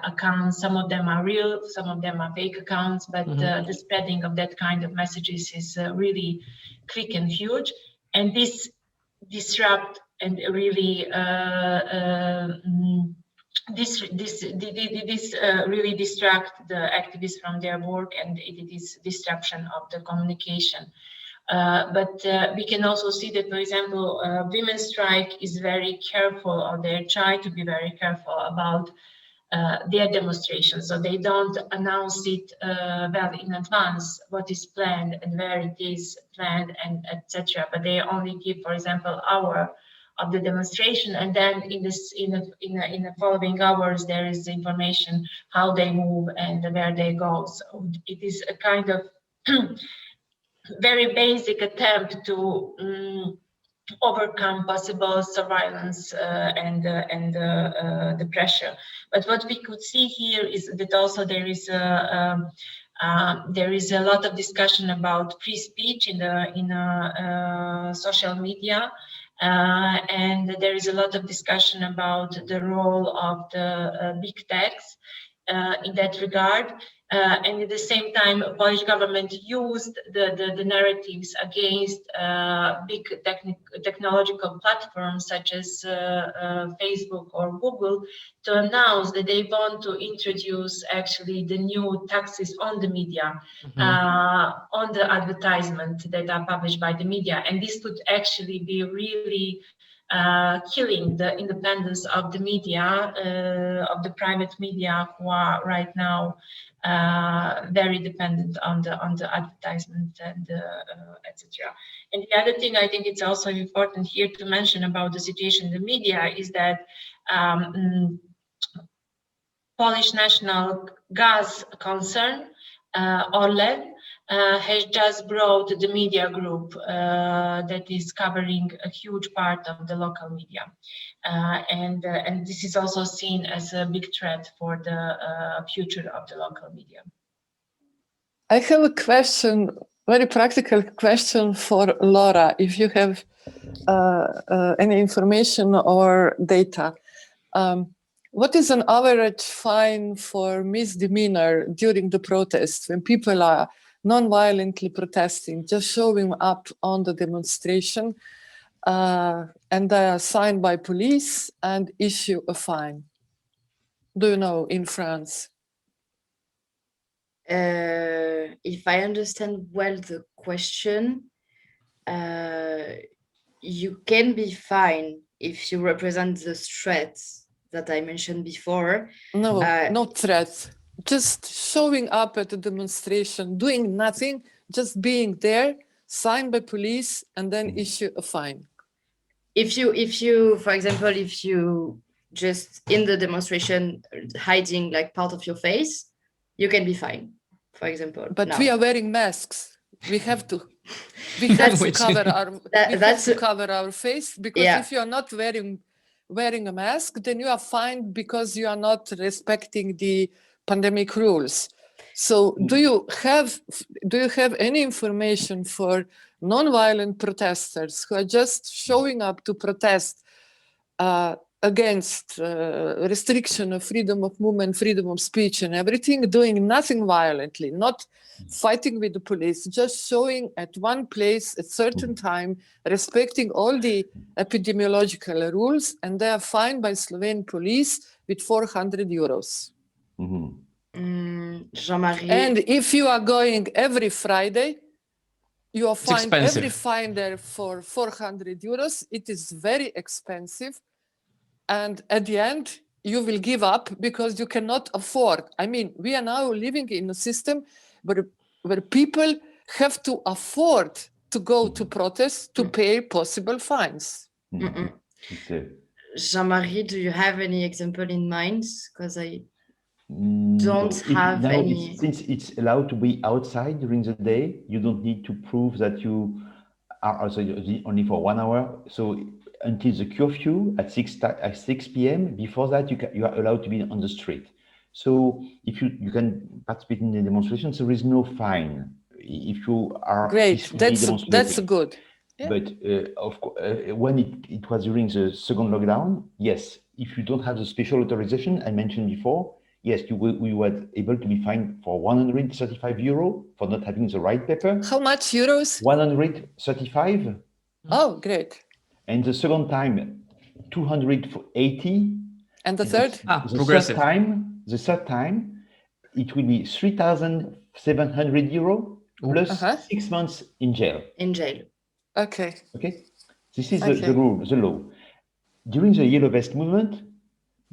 Speaker 4: accounts. Some of them are real, some of them are fake accounts, but the spreading of that kind of messages is really quick and huge, and this disrupt and really this really distract the activists from their work, and it is disruption of the communication. But we can also see that, for example, Women's Strike is very careful, or they try to be very careful about their demonstrations. So they don't announce it well in advance what is planned and where it is planned and etc. But they only give, for example, hour of the demonstration, and then in the following hours there is the information how they move and where they go. So it is a kind of very basic attempt to overcome possible surveillance and the pressure. But what we could see here is that also there is a lot of discussion about free speech in social media. And there is a lot of discussion about the role of the big techs in that regard. And at the same time, Polish government used the narratives against big technological platforms such as Facebook or Google to announce that they want to introduce actually the new taxes on the media, on the advertisement that are published by the media. And this could actually be really killing the independence of the media, of the private media, who are right now very dependent on the advertisement and etc. And the other thing I think it's also important here to mention about the situation in the media is that Polish national gas concern, Orlen, has just brought the media group that is covering a huge part of the local media. And this is also seen as a big threat for the future of the local media.
Speaker 7: I have a question, very practical question for Laura, if you have any information or data. What is an average fine for misdemeanor during the protest when people are non-violently protesting, just showing up on the demonstration and they are signed by police and issue a fine? Do you know in France?
Speaker 6: If I understand well the question, you can be fined if you represent the threats that I mentioned before.
Speaker 7: No, not threats. Just showing up at a demonstration, doing nothing, just being there, signed by police, and then issue a fine.
Speaker 6: If you, for example, if you just in the demonstration hiding like part of your face, you can be fined, for example.
Speaker 7: But
Speaker 6: now.
Speaker 7: We are wearing masks. We have to. We have to cover our. Cover our face, because if you are not wearing a mask, then you are fined because you are not respecting the pandemic rules. So do you have any information for non-violent protesters who are just showing up to protest against restriction of freedom of movement, freedom of speech and everything, doing nothing violently, not fighting with the police, just showing at one place at certain time, respecting all the epidemiological rules, and they are fined by Slovene police with 400 euros.
Speaker 6: Jean-Marie.
Speaker 7: And if you are going every Friday, you are fined every fine there for 400 euros. It is very expensive. And at the end, you will give up because you cannot afford. I mean, we are now living in a system where people have to afford to go to protest to pay possible fines.
Speaker 6: Jean-Marie, do you have any example in mind? Because I don't have any.
Speaker 5: Since it's allowed to be outside during the day, you don't need to prove that you are also only for 1 hour. So until the curfew at 6 p.m. Before that, you are allowed to be on the street. So if you can participate in the demonstrations, there is no fine. If you are
Speaker 7: great, that's good.
Speaker 5: Yeah. But of course, when it was during the second lockdown, yes, if you don't have the special authorization I mentioned before, yes, we were able to be fined for 135 euro for not having the right paper.
Speaker 7: How much euros?
Speaker 5: 135.
Speaker 7: Oh, great.
Speaker 5: And the second time, 280.
Speaker 7: And the third?
Speaker 5: Progressive. The third time, it will be 3,700 euro plus 6 months in jail.
Speaker 6: In jail.
Speaker 7: Okay.
Speaker 5: Okay. This is the rule, the law. During the Yellow Vest movement,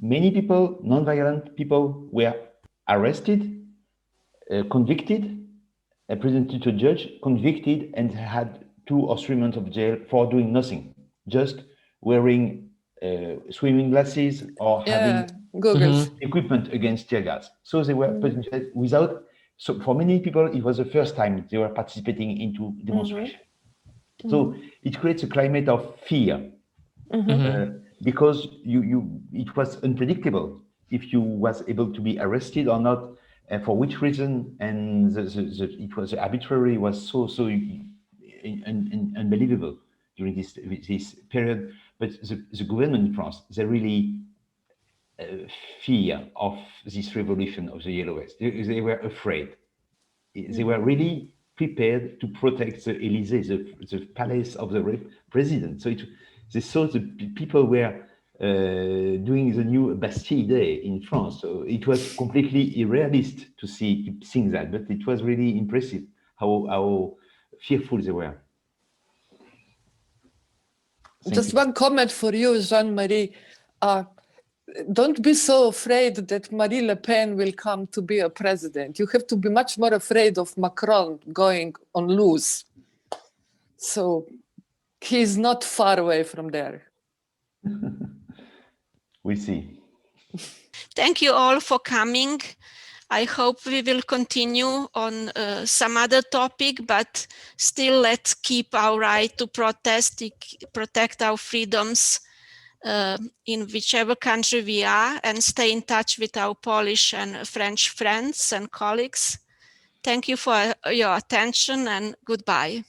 Speaker 5: many people, non-violent people, were arrested, convicted, presented to a judge, convicted, and had 2 or 3 months of jail for doing nothing, just wearing swimming glasses or having
Speaker 7: goggles,
Speaker 5: equipment against tear gas. So they were without. So for many people, it was the first time they were participating into demonstration. So it creates a climate of fear. Because it was unpredictable if you was able to be arrested or not, for which reason, and it was arbitrary, was so unbelievable during this period. But the government in France, they really fear of this revolution of the Yellow Vest. They were afraid. They were really prepared to protect the Élysée, the palace of the president. So they saw the people were doing the new Bastille Day in France. So it was completely irrealistic to think that, but it was really impressive how fearful they were.
Speaker 7: Just one comment for you, Jean-Marie. Don't be so afraid that Marine Le Pen will come to be a president. You have to be much more afraid of Macron going on loose. So he's not far away from there.
Speaker 5: We see.
Speaker 1: Thank you all for coming. I hope we will continue on some other topic, but still let's keep our right to protect our freedoms in whichever country we are, and stay in touch with our Polish and French friends and colleagues. Thank you for your attention, and goodbye.